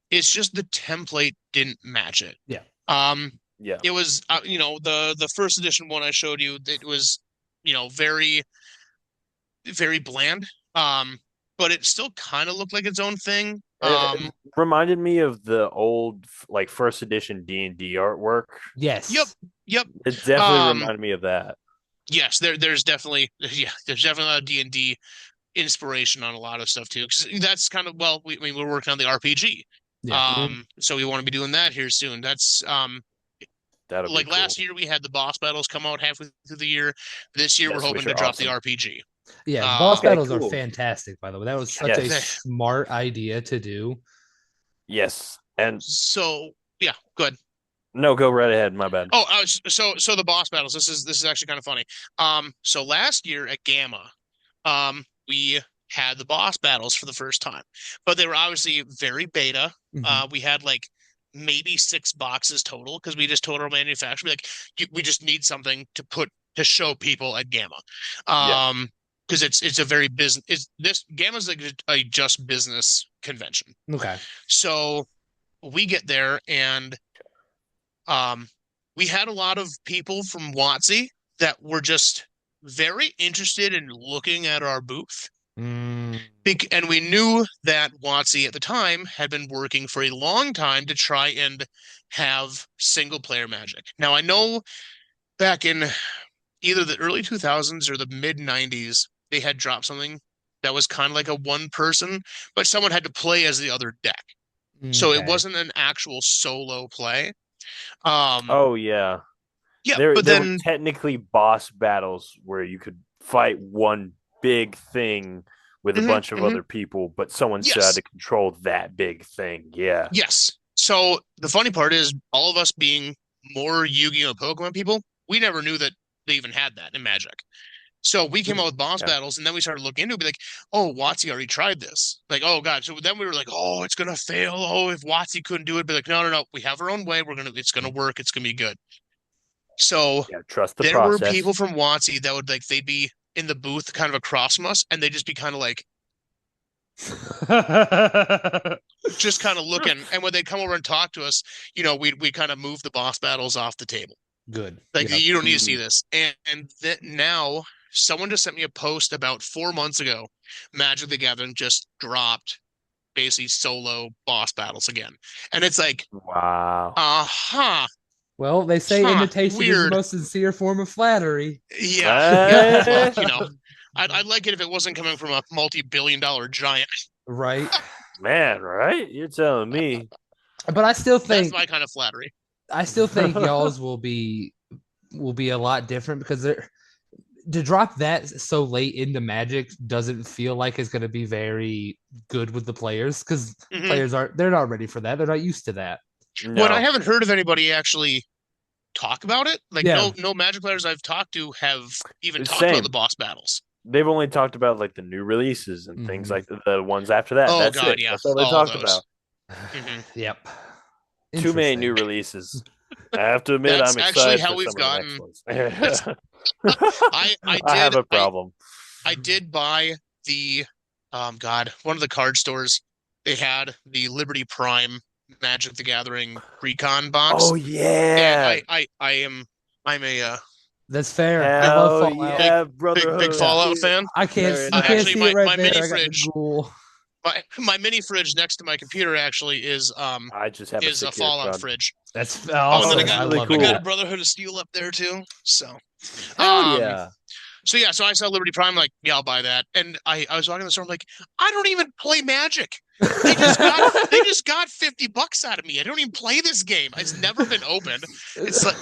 Speaker 3: It's just the template didn't match it.
Speaker 2: Yeah.
Speaker 3: Um,
Speaker 1: Yeah.
Speaker 3: it was the first edition one I showed you. It was very very bland. But it still kind of looked like its own thing.
Speaker 1: It reminded me of the old like first edition D&D artwork.
Speaker 3: Yep,
Speaker 2: Yes.
Speaker 3: yep.
Speaker 1: It definitely
Speaker 3: Um,
Speaker 1: reminded me of that.
Speaker 3: yes, there's definitely there's definitely a lot of D&D inspiration on a lot of stuff too. 'Cause that's kind of well, I mean, we're working on the RPG.
Speaker 2: Yeah.
Speaker 3: So we want to be doing that here soon. That's
Speaker 1: That'll be
Speaker 3: like
Speaker 1: cool.
Speaker 3: last year we had the boss battles come out halfway through the year. This year we're
Speaker 1: Yes,
Speaker 3: hoping
Speaker 1: which
Speaker 3: to
Speaker 1: are
Speaker 3: drop the
Speaker 1: awesome.
Speaker 3: RPG.
Speaker 2: Yeah. Boss
Speaker 3: Um,
Speaker 1: Okay,
Speaker 2: battles are
Speaker 1: cool.
Speaker 2: fantastic, by the way. That was such a
Speaker 3: they-
Speaker 1: Yes.
Speaker 2: smart idea to do.
Speaker 1: Yes. And
Speaker 3: so yeah, good.
Speaker 1: no, go right ahead. My bad.
Speaker 3: Oh, so the boss battles. This is actually kind of funny. So last year at Gamma, we had the boss battles for the first time, but they were obviously very beta.
Speaker 2: Mhm.
Speaker 3: We had like maybe 6 boxes total because we just told our manufacturer like we just need something to put to show people at Gamma.
Speaker 1: Yeah.
Speaker 3: Because it's a very business. It's this Gamma's like a just business convention.
Speaker 2: Okay.
Speaker 3: So we get there and um, we had a lot of people from WotC that were just very interested in looking at our booth.
Speaker 2: Mm.
Speaker 3: And we knew that WotC at the time had been working for a long time to try and have single player Magic. Now, I know back in either the early 2000s or the mid 90s, they had dropped something that was kind of like a one person, but someone had to play as the other deck. So it
Speaker 2: Okay.
Speaker 3: wasn't an actual solo play. Um,
Speaker 1: Oh yeah.
Speaker 3: yeah,
Speaker 1: There
Speaker 3: but
Speaker 1: there were
Speaker 3: then
Speaker 1: technically boss battles where you could fight one big thing with a
Speaker 3: mhm,
Speaker 1: bunch of
Speaker 3: mhm.
Speaker 1: other people, but someone still had
Speaker 3: Yes,
Speaker 1: to control that big thing. Yeah.
Speaker 3: yes. So the funny part is, all of us being more Yu-Gi-Oh! Pokemon people, we never knew that they even had that in Magic. So we came out with boss
Speaker 1: Yeah.
Speaker 3: battles, and then we started looking into it, be like, oh, WotC already tried this. Like, oh god. So then we were like, oh, it's gonna fail. Oh, if WotC couldn't do it, be like, no, no, no, we have our own way. It's gonna work. It's gonna be good. So
Speaker 1: Yeah. Trust the
Speaker 3: there were
Speaker 1: process.
Speaker 3: people from WotC that would like they'd be in the booth kind of across from us, and they'd just be kind of like, just kind of looking. And when they'd come over and talk to us, we kind of move the boss battles off the table.
Speaker 2: Good.
Speaker 3: Like,
Speaker 2: Yeah.
Speaker 3: you don't need to see this. And that now someone just sent me a post about 4 months ago. Magic the Gathering just dropped basically solo boss battles again. And it's like,
Speaker 1: Wow.
Speaker 2: Well, they say imitation is the
Speaker 3: weird.
Speaker 2: most sincere form of flattery.
Speaker 3: Yeah. Well, I'd like it if it wasn't coming from a multi-billion-dollar giant.
Speaker 2: Right.
Speaker 1: Man, right? You're telling me.
Speaker 2: But I still think
Speaker 3: that's my kind of flattery.
Speaker 2: I still think y'all's will be a lot different because to drop that so late into Magic doesn't feel like it's going to be very good with the players because players they're not ready for that. They're not used to that.
Speaker 1: No.
Speaker 3: Well, I haven't heard of anybody actually talk about it. Like, no Magic players I've talked to have even talked about the boss battles.
Speaker 1: They've only talked about like the new releases and things like the ones after that.
Speaker 3: Oh,
Speaker 1: That's
Speaker 3: God,
Speaker 1: it.
Speaker 3: yeah.
Speaker 1: That's all they talked about.
Speaker 2: Yep.
Speaker 1: Too many new releases. I have to admit,
Speaker 3: That's
Speaker 1: I'm excited
Speaker 3: actually how
Speaker 1: for
Speaker 3: we've
Speaker 1: some of the
Speaker 3: gotten.
Speaker 1: next ones.
Speaker 3: I
Speaker 1: have a problem.
Speaker 3: I did buy the one of the card stores. They had the Liberty Prime Magic the Gathering Recon box.
Speaker 1: Oh yeah.
Speaker 3: And I'm a
Speaker 2: that's fair.
Speaker 1: Hell
Speaker 2: I love Fallout.
Speaker 1: Yeah,
Speaker 3: big Fallout fan.
Speaker 2: I can't see
Speaker 3: actually,
Speaker 2: it right
Speaker 3: my
Speaker 2: there.
Speaker 3: mini fridge. My mini fridge next to my computer actually is
Speaker 1: I just have
Speaker 3: a Fallout fridge.
Speaker 2: That's awesome.
Speaker 3: And then
Speaker 1: really cool.
Speaker 3: I got a Brotherhood of Steel up there too. So
Speaker 1: yeah.
Speaker 3: So I saw Liberty Prime, like, yeah, I'll buy that. And I was walking in the store, I'm like, I don't even play Magic. They just got $50 out of me. I don't even play this game. It's never been opened. It's like,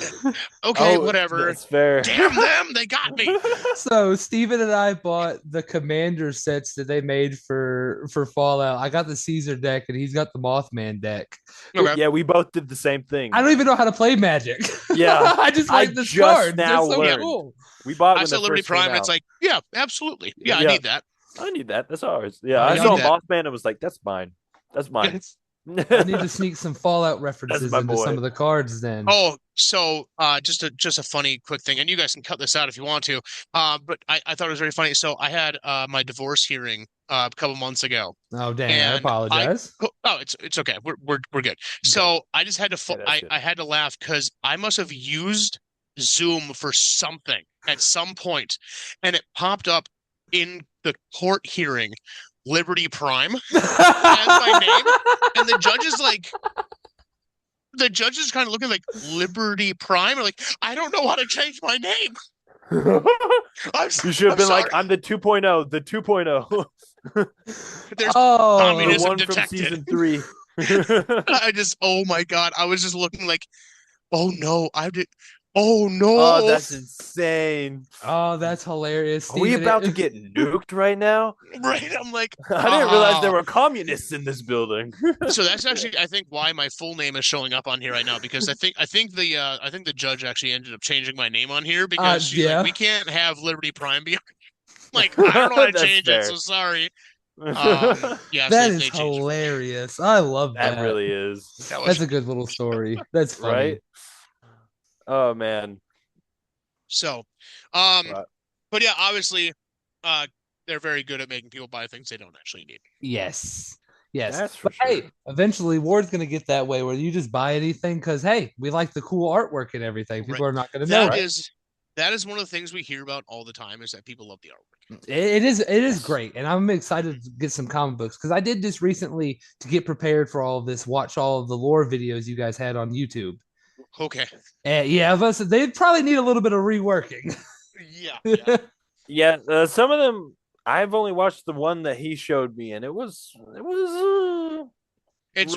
Speaker 3: okay, whatever.
Speaker 1: That's fair.
Speaker 3: Damn them, they got me.
Speaker 2: So Steven and I bought the Commander sets that they made for Fallout. I got the Caesar deck and he's got the Mothman deck.
Speaker 1: Okay. Yeah, we both did the same thing.
Speaker 2: I don't even know how to play Magic.
Speaker 1: Yeah.
Speaker 2: I just like the cards. They're so cool.
Speaker 1: We bought
Speaker 3: I saw Liberty Prime and it's like, yeah, absolutely. Yeah, I need that.
Speaker 1: I need that. That's ours. Yeah, I saw Mothman and was like, that's mine. That's mine.
Speaker 2: I need to sneak some Fallout references into some of the cards then.
Speaker 3: Oh, so just a funny quick thing, and you guys can cut this out if you want to. But I thought it was very funny. So I had my divorce hearing a couple months ago.
Speaker 2: Oh damn! I apologize.
Speaker 3: It's okay. We're good. So I just had to I had to laugh because I must have used Zoom for something at some point, and it popped up in the court hearing, Liberty Prime as my name, and the judge is kind of looking like, Liberty Prime, or like, I don't know how to change my name.
Speaker 1: You should have been like, I'm the 2.0, the 2.0.
Speaker 3: There's communism
Speaker 1: the one
Speaker 3: detected.
Speaker 1: from season 3.
Speaker 3: Oh my God, I was just looking like, oh no, oh no!
Speaker 1: Oh, that's insane.
Speaker 2: Oh, that's hilarious.
Speaker 1: Are we about to get nuked right now?
Speaker 3: Right. I'm like,
Speaker 1: I didn't realize there were communists in this building.
Speaker 3: So that's actually, I think, why my full name is showing up on here right now, because I think the judge actually ended up changing my name on here because she's like, we can't have Liberty Prime be. Like, I don't know how to change it, so sorry. Yeah,
Speaker 2: that is hilarious. I love that.
Speaker 1: That really is.
Speaker 2: That's a good little story. That's funny.
Speaker 1: Right? Oh man.
Speaker 3: So, but yeah, obviously, they're very good at making people buy things they don't actually need.
Speaker 2: Yes. But
Speaker 1: sure.
Speaker 2: Hey, eventually Ward's gonna get that way where you just buy anything because hey, we like the cool artwork and everything. People are not gonna know.
Speaker 3: That is one of the things we hear about all the time, is that people love the artwork.
Speaker 2: It is great, and I'm excited to get some comic books because I did this recently to get prepared for all of this. Watch all of the lore videos you guys had on YouTube.
Speaker 3: Okay.
Speaker 2: Yeah, but they probably need a little bit of reworking.
Speaker 3: Yeah.
Speaker 1: Some of them I've only watched the one that he showed me, and it was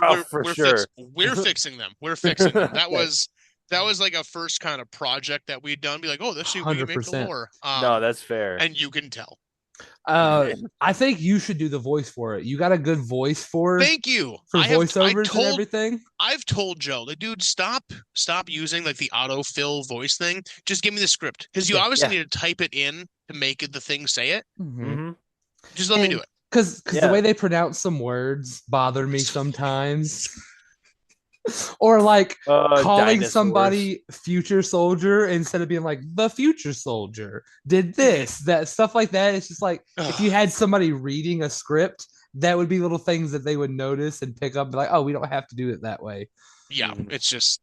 Speaker 1: rough for sure.
Speaker 3: We're fixing them. That was like a first kind of project that we'd done. Be like, oh, this should we make the lore.
Speaker 1: No, that's fair,
Speaker 3: and you can tell.
Speaker 2: I think you should do the voice for it. You got a good voice for.
Speaker 3: Thank you
Speaker 2: for voiceovers and everything.
Speaker 3: I've told Joe, like, dude, stop using like the autofill voice thing. Just give me the script, because you obviously need to type it in to make it the thing say it.
Speaker 2: Mm-hmm.
Speaker 3: Just let me do it.
Speaker 2: Because the way they pronounce some words bother me sometimes. Or like calling
Speaker 1: Dinosaurs.
Speaker 2: somebody future soldier instead of being like the future soldier did this, that stuff like that. It's just like if you had somebody reading a script, that would be little things that they would notice and pick up, like, oh, we don't have to do it that way.
Speaker 3: Yeah, it's just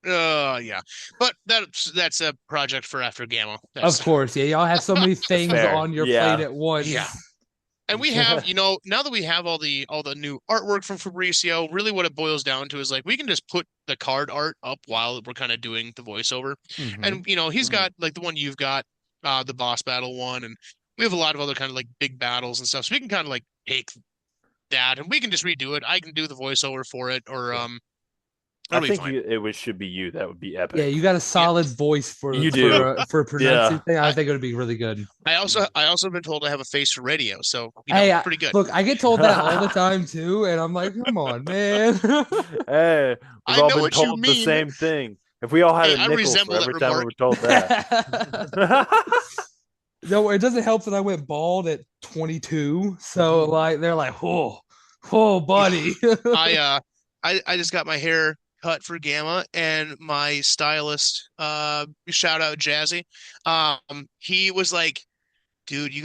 Speaker 3: yeah. But that's a project for after Gamma.
Speaker 2: Of course, yeah, y'all have so many things
Speaker 1: fair.
Speaker 2: on your
Speaker 1: Yeah.
Speaker 2: plate at once.
Speaker 3: Yeah. And we have, now that we have all the new artwork from Fabricio, really what it boils down to is like we can just put the card art up while we're kind of doing the voiceover.
Speaker 2: Mhm.
Speaker 3: And he's got like the one you've got, the boss battle one, and we have a lot of other kind of like big battles and stuff. So we can kind of like take that and we can just redo it. I can do the voiceover for it, or
Speaker 1: I think it should be you. That would be epic.
Speaker 2: Yeah, you got a solid voice for
Speaker 1: You do.
Speaker 2: for pronouncing
Speaker 1: Yeah.
Speaker 2: thing. I think it would be really good.
Speaker 3: I also have been told I have a face for radio, so
Speaker 2: Hey,
Speaker 3: pretty good.
Speaker 2: Look, I get told that all the time too, and I'm like, come on, man.
Speaker 1: Hey,
Speaker 3: I
Speaker 1: we've all
Speaker 3: know
Speaker 1: been
Speaker 3: what you
Speaker 1: told the
Speaker 3: mean.
Speaker 1: same thing. If we all had
Speaker 3: Hey,
Speaker 1: a
Speaker 3: I
Speaker 1: nickel
Speaker 3: resemble
Speaker 1: for
Speaker 3: that
Speaker 1: every time we
Speaker 3: remark.
Speaker 1: were told that.
Speaker 2: No, it doesn't help that I went bald at 22. So like they're like, oh, buddy.
Speaker 3: I just got my hair cut for Gamma, and my stylist, shout out Jazzy, he was like, dude, you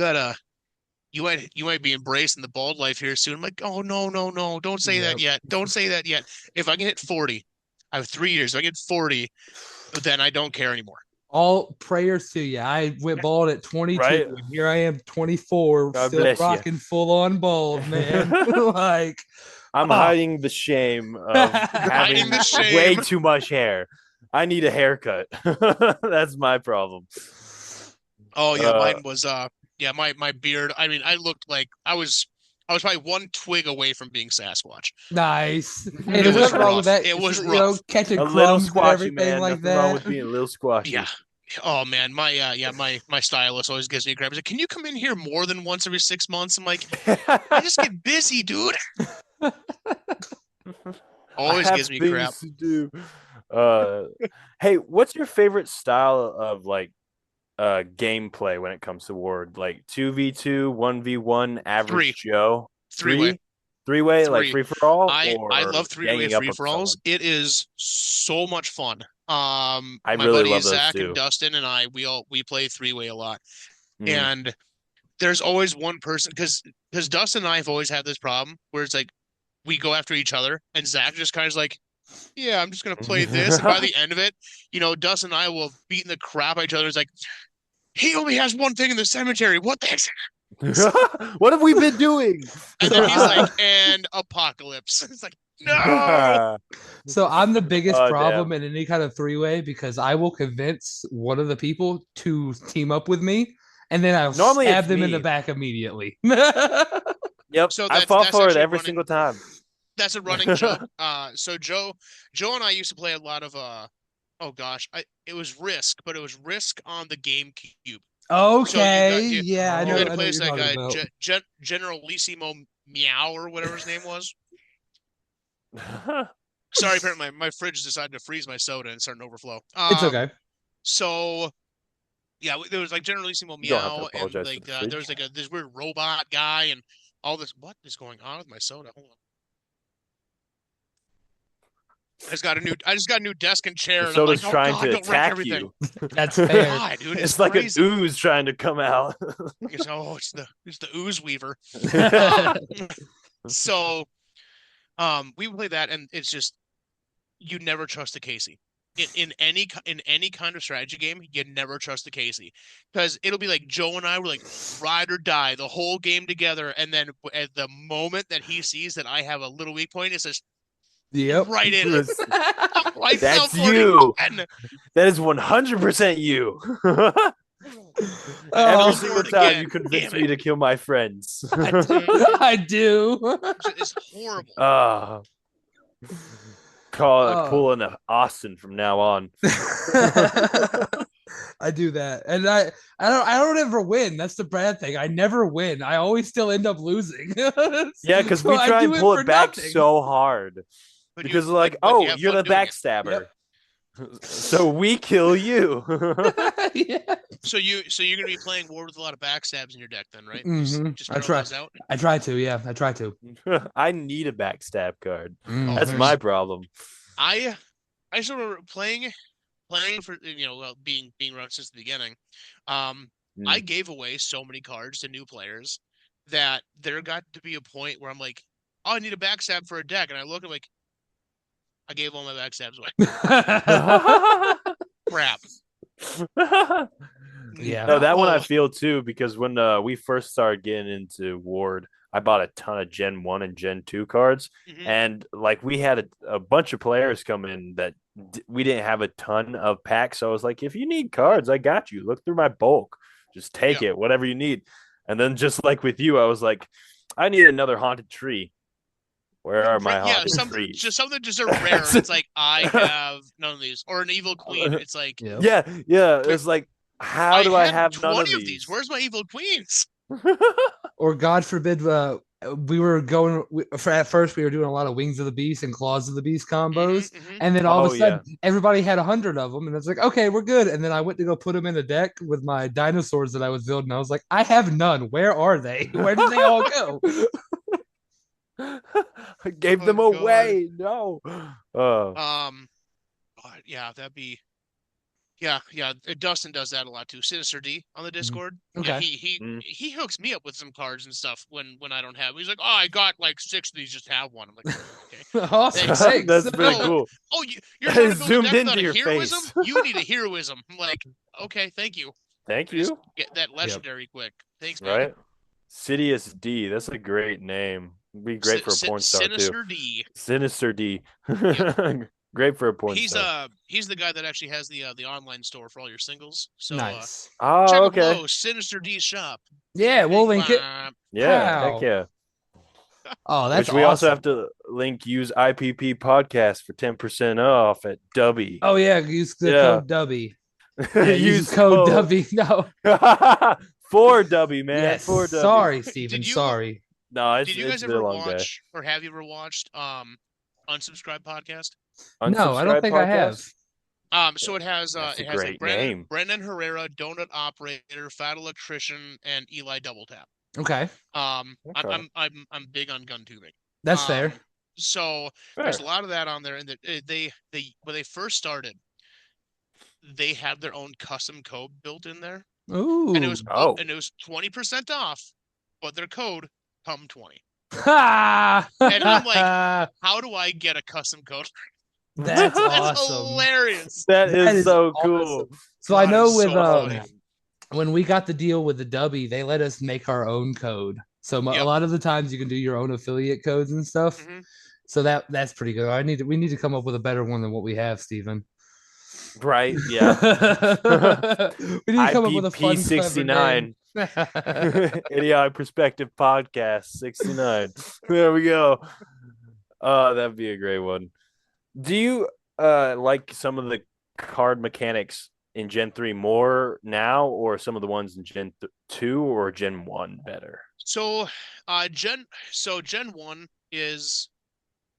Speaker 3: might be embracing the bald life here soon. I'm like, oh no, don't say that yet. Don't say that yet. If I can hit 40, I have 3 years. If I get 40, then I don't care anymore.
Speaker 2: All prayers to you. I went bald at 22,
Speaker 1: Right.
Speaker 2: and here I am 24,
Speaker 1: God
Speaker 2: still
Speaker 1: bless you.
Speaker 2: rocking full on bald, man. Like
Speaker 1: I'm hiding the shame of having
Speaker 3: the shame.
Speaker 1: way too much hair. I need a haircut. That's my problem.
Speaker 3: Oh yeah, mine was my beard. I mean, I looked like I was probably one twig away from being Sasquatch.
Speaker 2: nice. Hey,
Speaker 3: It
Speaker 2: there's
Speaker 3: was
Speaker 2: nothing wrong
Speaker 3: rough.
Speaker 2: with that.
Speaker 3: It was
Speaker 2: You know,
Speaker 3: rough.
Speaker 2: catching
Speaker 1: A little
Speaker 2: crumbs and
Speaker 1: squashy,
Speaker 2: everything
Speaker 1: man.
Speaker 2: like
Speaker 1: Nothing wrong
Speaker 2: that.
Speaker 1: with being a little squashy.
Speaker 3: Yeah. Oh man, my stylist always gives me a crap. He's like, "Can you come in here more than once every 6 months?" I'm like, I just get busy, dude. Always gives me crap.
Speaker 1: To do. Hey, what's your favorite style of like gameplay when it comes to Ward? Like 2v2, 1v1, average Joe?
Speaker 3: Three-way.
Speaker 1: Three-way, like free for all?
Speaker 3: I love three-way free for alls. It is so much fun.
Speaker 1: I
Speaker 3: my
Speaker 1: really
Speaker 3: buddies
Speaker 1: love those
Speaker 3: Zach
Speaker 1: too.
Speaker 3: and Dustin and I, we play three-way a lot.
Speaker 1: Mhm.
Speaker 3: And there's always one person, because Dustin and I have always had this problem where it's like we go after each other, and Zach just kind of like, yeah, I'm just gonna play this. And by the end of it, Dustin and I will have beaten the crap out of each other. It's like, he only has one thing in the cemetery. What the heck?
Speaker 1: What have we been doing?
Speaker 3: And then he's like, and apocalypse. It's like, no.
Speaker 2: So I'm the biggest
Speaker 1: Oh,
Speaker 2: problem in any kind of three-way because I will convince one of the people to team up with me, and then I'll
Speaker 1: Normally
Speaker 2: stab
Speaker 1: it's
Speaker 2: them in
Speaker 1: me.
Speaker 2: the back immediately.
Speaker 1: Yep,
Speaker 3: So
Speaker 1: I
Speaker 3: that's
Speaker 1: fall for it
Speaker 3: actually
Speaker 1: every
Speaker 3: running-
Speaker 1: single time.
Speaker 3: That's a running joke. So Joe and I used to play a lot of oh gosh, it was Risk, but it was Risk on the GameCube.
Speaker 2: Okay,
Speaker 3: you
Speaker 2: yeah, I
Speaker 3: You
Speaker 2: know.
Speaker 3: had
Speaker 2: I
Speaker 3: to
Speaker 2: know
Speaker 3: play
Speaker 2: what
Speaker 3: as
Speaker 2: you're
Speaker 3: that
Speaker 2: talking
Speaker 3: guy,
Speaker 2: about.
Speaker 3: Generalissimo Meow or whatever his name was. Sorry, apparently my fridge decided to freeze my soda and start to overflow.
Speaker 2: It's okay.
Speaker 3: So yeah, there was like Generalissimo
Speaker 1: You don't have to
Speaker 3: Meow, and
Speaker 1: apologize
Speaker 3: like
Speaker 1: for the
Speaker 3: there was
Speaker 1: fridge.
Speaker 3: like this weird robot guy and all this. What is going on with my soda? Hold on. I just got a new desk and chair,
Speaker 1: The
Speaker 3: and I'm like,
Speaker 1: soda's
Speaker 3: oh
Speaker 1: trying
Speaker 3: God,
Speaker 1: to
Speaker 3: don't wreck
Speaker 1: attack
Speaker 3: everything.
Speaker 1: you.
Speaker 2: That's fair.
Speaker 3: God, dude,
Speaker 1: It's
Speaker 3: it's
Speaker 1: like
Speaker 3: crazy.
Speaker 1: an ooze trying to come out.
Speaker 3: It's the ooze weaver. So, we play that, and it's just you never trust a Casey. In any kind of strategy game, you never trust a Casey because it'll be like Joe and I were like ride or die the whole game together, and then at the moment that he sees that I have a little weak point, it says
Speaker 2: Yep.
Speaker 3: right in it. Right
Speaker 1: That's
Speaker 3: down 40
Speaker 1: you.
Speaker 3: again.
Speaker 1: That is 100% you. Every
Speaker 2: Oh,
Speaker 1: single
Speaker 3: Lord,
Speaker 1: time
Speaker 3: again.
Speaker 1: you convince
Speaker 3: Damn
Speaker 1: me to kill my friends.
Speaker 2: I do.
Speaker 3: It's horrible.
Speaker 1: Call it
Speaker 2: Oh.
Speaker 1: pulling a Austin from now on.
Speaker 2: I do that, and I don't ever win. That's the bad thing. I never win. I always still end up losing.
Speaker 1: Yeah, because
Speaker 2: So
Speaker 1: we
Speaker 2: I
Speaker 1: try
Speaker 2: do
Speaker 1: and pull
Speaker 2: for
Speaker 1: it back
Speaker 2: nothing.
Speaker 1: so hard.
Speaker 3: But
Speaker 1: Because
Speaker 3: you,
Speaker 1: like,
Speaker 3: but
Speaker 1: oh,
Speaker 3: you have
Speaker 1: you're
Speaker 3: fun
Speaker 1: the
Speaker 3: doing it.
Speaker 1: backstabber. So we kill you.
Speaker 2: Yeah.
Speaker 3: So you're gonna be playing war with a lot of backstabs in your deck then, right?
Speaker 2: Mhm.
Speaker 3: Just
Speaker 2: I
Speaker 3: throw
Speaker 2: try.
Speaker 3: those out.
Speaker 2: I try to. Yeah, I try to.
Speaker 1: I need a backstab card.
Speaker 2: Mhm.
Speaker 1: That's my problem.
Speaker 3: I I just remember playing for being around since the beginning. Um, I
Speaker 1: Mm.
Speaker 3: gave away so many cards to new players that there got to be a point where I'm like, oh, I need a backstab for a deck, and I look at like I gave all my backstabs away. Crap.
Speaker 2: Yeah.
Speaker 1: No, that one I
Speaker 3: No.
Speaker 1: feel too because when we first started getting into Ward, I bought a ton of Gen 1 and Gen 2 cards.
Speaker 3: Mhm.
Speaker 1: And like we had a bunch of players come in that we didn't have a ton of packs. So I was like, if you need cards, I got you. Look through my bulk. Just take
Speaker 3: Yeah.
Speaker 1: it, whatever you need. And then just like with you, I was like, I need another haunted tree. Where are my
Speaker 3: Yeah,
Speaker 1: haunted trees?
Speaker 3: something just a rare, and it's like I have none of these, or an evil queen. It's like,
Speaker 2: Yep.
Speaker 1: yeah.
Speaker 3: wait,
Speaker 1: It's like, how
Speaker 3: I
Speaker 1: do I
Speaker 3: had
Speaker 1: have none of
Speaker 3: 20 of these.
Speaker 1: these?
Speaker 3: Where's my evil queens?
Speaker 2: Or God forbid, we were going at first. We were doing a lot of Wings of the Beast and Claws of the Beast combos,
Speaker 3: Hmm.
Speaker 2: and then all of
Speaker 1: Oh
Speaker 2: a
Speaker 1: yeah.
Speaker 2: sudden, everybody had 100 of them, and it's like, okay, we're good. And then I went to go put them in a deck with my dinosaurs that I was building. I was like, I have none. Where are they? Where did they all go?
Speaker 1: I gave
Speaker 3: Oh
Speaker 1: them
Speaker 3: God.
Speaker 1: away. No. Oh.
Speaker 3: Um, yeah, that'd be yeah. Dustin does that a lot too. Sinister D on the
Speaker 2: Mhm.
Speaker 3: Discord. Yeah,
Speaker 2: Okay.
Speaker 1: Mm.
Speaker 3: he hooks me up with some cards and stuff when I don't have. He's like, oh, I got like 6 of these. Just have one. I'm like, okay,
Speaker 2: Awesome.
Speaker 3: thanks.
Speaker 2: Thanks.
Speaker 1: That's pretty
Speaker 3: Oh,
Speaker 1: cool.
Speaker 3: you're trying
Speaker 1: I
Speaker 3: to build a
Speaker 1: zoomed
Speaker 3: deck
Speaker 1: into
Speaker 3: without a
Speaker 1: your
Speaker 3: heroism?
Speaker 1: face.
Speaker 3: You need a heroism. I'm like, okay, thank you.
Speaker 1: Thank
Speaker 3: I just
Speaker 1: you.
Speaker 3: get that
Speaker 2: Yep.
Speaker 3: legendary quick. Thanks, man.
Speaker 1: Right? Sidious D. That's a great name. Be great for a porn star too.
Speaker 3: Sinister D.
Speaker 1: Sinister D.
Speaker 3: Yep.
Speaker 1: Great for a porn star.
Speaker 3: He's the guy that actually has the online store for all your singles. So
Speaker 2: Nice.
Speaker 3: check
Speaker 1: Oh,
Speaker 3: it
Speaker 1: okay.
Speaker 3: below. Sinister D shop.
Speaker 2: Yeah, we'll link it.
Speaker 1: Yeah, heck
Speaker 2: Pow.
Speaker 1: yeah.
Speaker 2: Oh, that's
Speaker 1: Which we also have
Speaker 2: awesome.
Speaker 1: to link use IPP podcast for 10% off at Dubby.
Speaker 2: Oh yeah, use the
Speaker 1: Yeah.
Speaker 2: code Dubby. Yeah, use
Speaker 1: Use
Speaker 2: code
Speaker 1: code
Speaker 2: Dubby. No.
Speaker 1: for Dubby, man.
Speaker 2: Yes.
Speaker 1: For Dubby.
Speaker 2: Sorry, Steven.
Speaker 3: Did you
Speaker 2: Sorry.
Speaker 1: No,
Speaker 3: did you
Speaker 1: it's
Speaker 3: guys
Speaker 1: been a
Speaker 3: ever
Speaker 1: long day.
Speaker 3: watch or have you ever watched Unsubscribed podcast?
Speaker 2: No, I don't
Speaker 1: Unsubscribe
Speaker 2: think I have.
Speaker 1: podcast.
Speaker 3: So
Speaker 1: That's a
Speaker 3: it has like
Speaker 1: great name.
Speaker 3: Brandon Herrera, Donut Operator, Fat Electrician, and Eli Double Tap.
Speaker 2: Okay.
Speaker 1: Okay.
Speaker 3: I'm big on gun tubing.
Speaker 2: That's fair.
Speaker 3: So
Speaker 1: Fair.
Speaker 3: there's a lot of that on there, and they when they first started, they had their own custom code built in there, and
Speaker 2: Ooh.
Speaker 3: it was 20% off, but their code come 20.
Speaker 2: Ha!
Speaker 3: And I'm like, how do I get a custom code?
Speaker 2: That's
Speaker 3: That's
Speaker 2: awesome.
Speaker 3: hilarious.
Speaker 1: That
Speaker 2: That
Speaker 1: is
Speaker 2: is
Speaker 1: so
Speaker 2: awesome.
Speaker 1: cool.
Speaker 2: So I
Speaker 3: God,
Speaker 2: know
Speaker 3: it's
Speaker 2: with
Speaker 3: so funny.
Speaker 2: when we got the deal with the Dubby, they let us make our own code. So a
Speaker 3: Yep.
Speaker 2: lot of the times you can do your own affiliate codes and stuff.
Speaker 3: Hmm.
Speaker 2: So that's pretty good. We need to come up with a better one than what we have, Steven.
Speaker 1: Right? Yeah.
Speaker 2: We need to come up with a
Speaker 1: IPP
Speaker 2: fun, clever name.
Speaker 1: 69. Idiotic Perspective Podcast 69. There we go. That'd be a great one. Do you like some of the card mechanics in Gen 3 more now or some of the ones in Gen 2 or Gen 1 better?
Speaker 3: So, Gen 1 is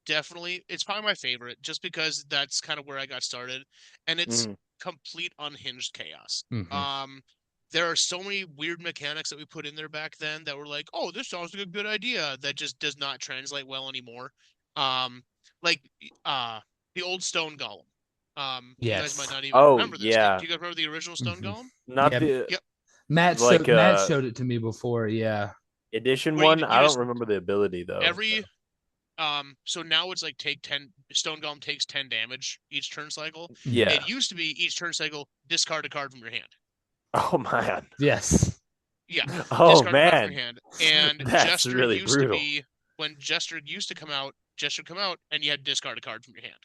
Speaker 3: definitely it's probably my favorite just because that's kind of where I got started, and it's
Speaker 1: Mhm.
Speaker 3: complete unhinged chaos.
Speaker 2: Mhm.
Speaker 3: There are so many weird mechanics that we put in there back then that were like, oh, this sounds like a good idea that just does not translate well anymore. Um, like the old stone golem. You guys might
Speaker 2: Yes.
Speaker 3: not even
Speaker 1: Oh,
Speaker 3: remember this. Do
Speaker 1: yeah.
Speaker 3: you guys remember the original stone
Speaker 2: Mhm.
Speaker 3: golem?
Speaker 1: Not
Speaker 2: Yeah.
Speaker 1: the
Speaker 3: Yep.
Speaker 1: like
Speaker 2: Matt showed it to me before. Yeah.
Speaker 1: edition
Speaker 3: Where you
Speaker 1: one.
Speaker 3: you
Speaker 1: I don't
Speaker 3: just
Speaker 1: remember the ability though.
Speaker 3: every so now it's like take 10 stone golem takes 10 damage each turn cycle.
Speaker 1: Yeah.
Speaker 3: It used to be each turn cycle discard a card from your hand.
Speaker 1: Oh man.
Speaker 2: Yes.
Speaker 3: Yeah.
Speaker 1: Oh
Speaker 3: Discard a card from
Speaker 1: man.
Speaker 3: your hand. And
Speaker 1: That's
Speaker 3: Jester
Speaker 1: really
Speaker 3: used to
Speaker 1: brutal.
Speaker 3: be when Jester used to come out, Jester would come out and you had to discard a card from your hand.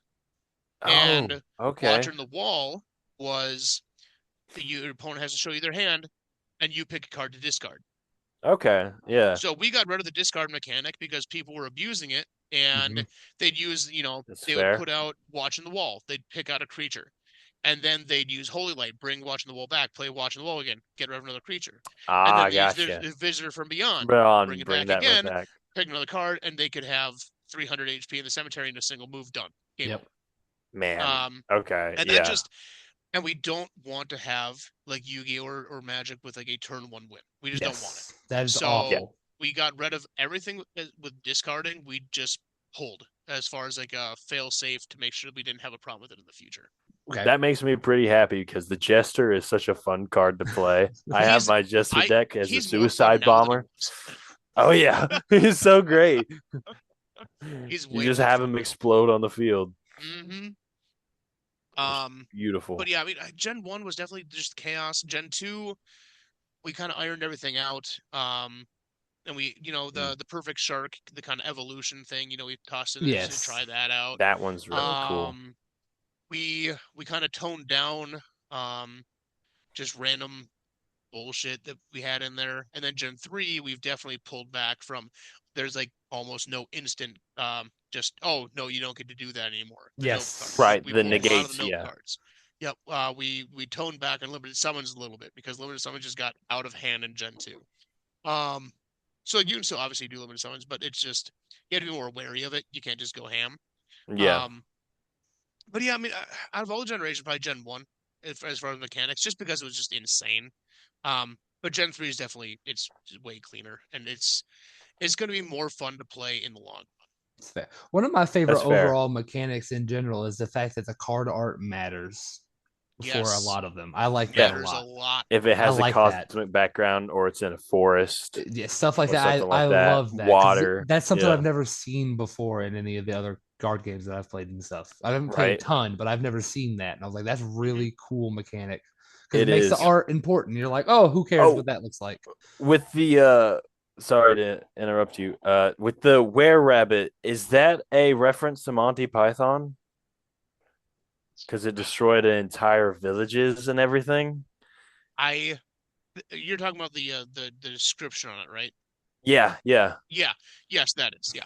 Speaker 1: Oh,
Speaker 3: And
Speaker 1: okay.
Speaker 3: Watcher in the Wall was your opponent has to show you their hand and you pick a card to discard.
Speaker 1: Okay. Yeah.
Speaker 3: So we got rid of the discard mechanic because people were abusing it, and
Speaker 2: Mhm.
Speaker 3: they'd use,
Speaker 1: That's
Speaker 3: they would
Speaker 1: fair.
Speaker 3: put out Watch in the Wall. They'd pick out a creature, and then they'd use Holy Light, bring Watch in the Wall back, play Watch in the Wall again, get rid of another creature, and then
Speaker 1: Ah,
Speaker 3: they use
Speaker 1: gotcha.
Speaker 3: Visitor from Beyond, bring it
Speaker 1: Bring
Speaker 3: back
Speaker 1: that one
Speaker 3: again,
Speaker 1: back.
Speaker 3: pick another card, and they could have 300 HP in the cemetery in a single move. Done. Game
Speaker 2: Yep.
Speaker 3: over.
Speaker 1: Man. Okay.
Speaker 3: And that
Speaker 1: Yeah.
Speaker 3: just and we don't want to have like Yu-Gi-Oh or Magic with like a turn one win. We just don't want it.
Speaker 2: Yes. That is
Speaker 3: So
Speaker 2: awful.
Speaker 3: we got rid of everything with discarding. We just pulled as far as like a fail safe to make sure we didn't have a problem with it in the future.
Speaker 2: Okay.
Speaker 1: That makes me pretty happy because the Jester is such a fun card to play. I have
Speaker 3: He's
Speaker 1: my Jester deck as a
Speaker 3: he's more fun
Speaker 1: suicide
Speaker 3: now than he
Speaker 1: bomber.
Speaker 3: was.
Speaker 1: Oh yeah, he's so great.
Speaker 3: He's
Speaker 1: You
Speaker 3: way
Speaker 1: just
Speaker 3: more
Speaker 1: have
Speaker 3: fun
Speaker 1: him
Speaker 3: now.
Speaker 1: explode on the field.
Speaker 3: Mm-hmm.
Speaker 1: It's
Speaker 3: But
Speaker 1: beautiful.
Speaker 3: yeah, I mean, Gen 1 was definitely just chaos. Gen 2, we kind of ironed everything out. And we,
Speaker 1: Mm.
Speaker 3: the perfect shark, the kind of evolution thing, we tossed in there to
Speaker 2: Yes.
Speaker 3: try that out.
Speaker 1: That one's really cool.
Speaker 3: Um, we kind of toned down just random bullshit that we had in there. And then Gen 3, we've definitely pulled back from there's like almost no instant just oh no, you don't get to do that anymore. The nope
Speaker 2: Yes.
Speaker 3: cards.
Speaker 1: Right,
Speaker 3: We
Speaker 1: the
Speaker 3: pulled a lot of
Speaker 1: negates.
Speaker 3: the nope
Speaker 1: Yeah,
Speaker 3: cards. Yep. We toned back on limited summons a little bit because limited summons just got out of hand in Gen 2. Um so you can still obviously do limited summons, but it's just you have to be more wary of it. You can't just go ham.
Speaker 1: yeah,
Speaker 3: Um but yeah, I mean out of all the generations, probably Gen 1 as far as mechanics, just because it was just insane. But Gen 3 is definitely it's way cleaner and it's going to be more fun to play in the long.
Speaker 2: It's fair. One of my favorite
Speaker 1: that's fair.
Speaker 2: overall mechanics in general is the fact that the card art matters for a
Speaker 3: Yes,
Speaker 2: lot of them. I like that a
Speaker 3: matters a
Speaker 2: lot.
Speaker 3: lot.
Speaker 1: If it
Speaker 2: I
Speaker 1: has a
Speaker 2: like that.
Speaker 1: cosmic background or it's in a forest
Speaker 2: Yeah, stuff like
Speaker 1: or
Speaker 2: that.
Speaker 1: something
Speaker 2: I
Speaker 1: like that,
Speaker 2: love that because
Speaker 1: water.
Speaker 2: that's something
Speaker 1: Yeah,
Speaker 2: I've never seen before in any of the other card games that I've played and stuff. I haven't played a
Speaker 1: right.
Speaker 2: ton, but I've never seen that, and I was like, that's
Speaker 3: Mhm.
Speaker 2: really cool mechanic because it
Speaker 1: It
Speaker 2: makes the
Speaker 1: is.
Speaker 3: Yep.
Speaker 2: art important. You're like, oh, who cares what
Speaker 1: Oh,
Speaker 2: that looks like?
Speaker 1: with the sorry to interrupt you. With the were rabbit, is that a reference to Monty Python? Because it destroyed entire villages and everything.
Speaker 3: I you're talking about the description on it, right?
Speaker 1: Yeah, yeah.
Speaker 3: Yeah. Yes, that is. Yeah.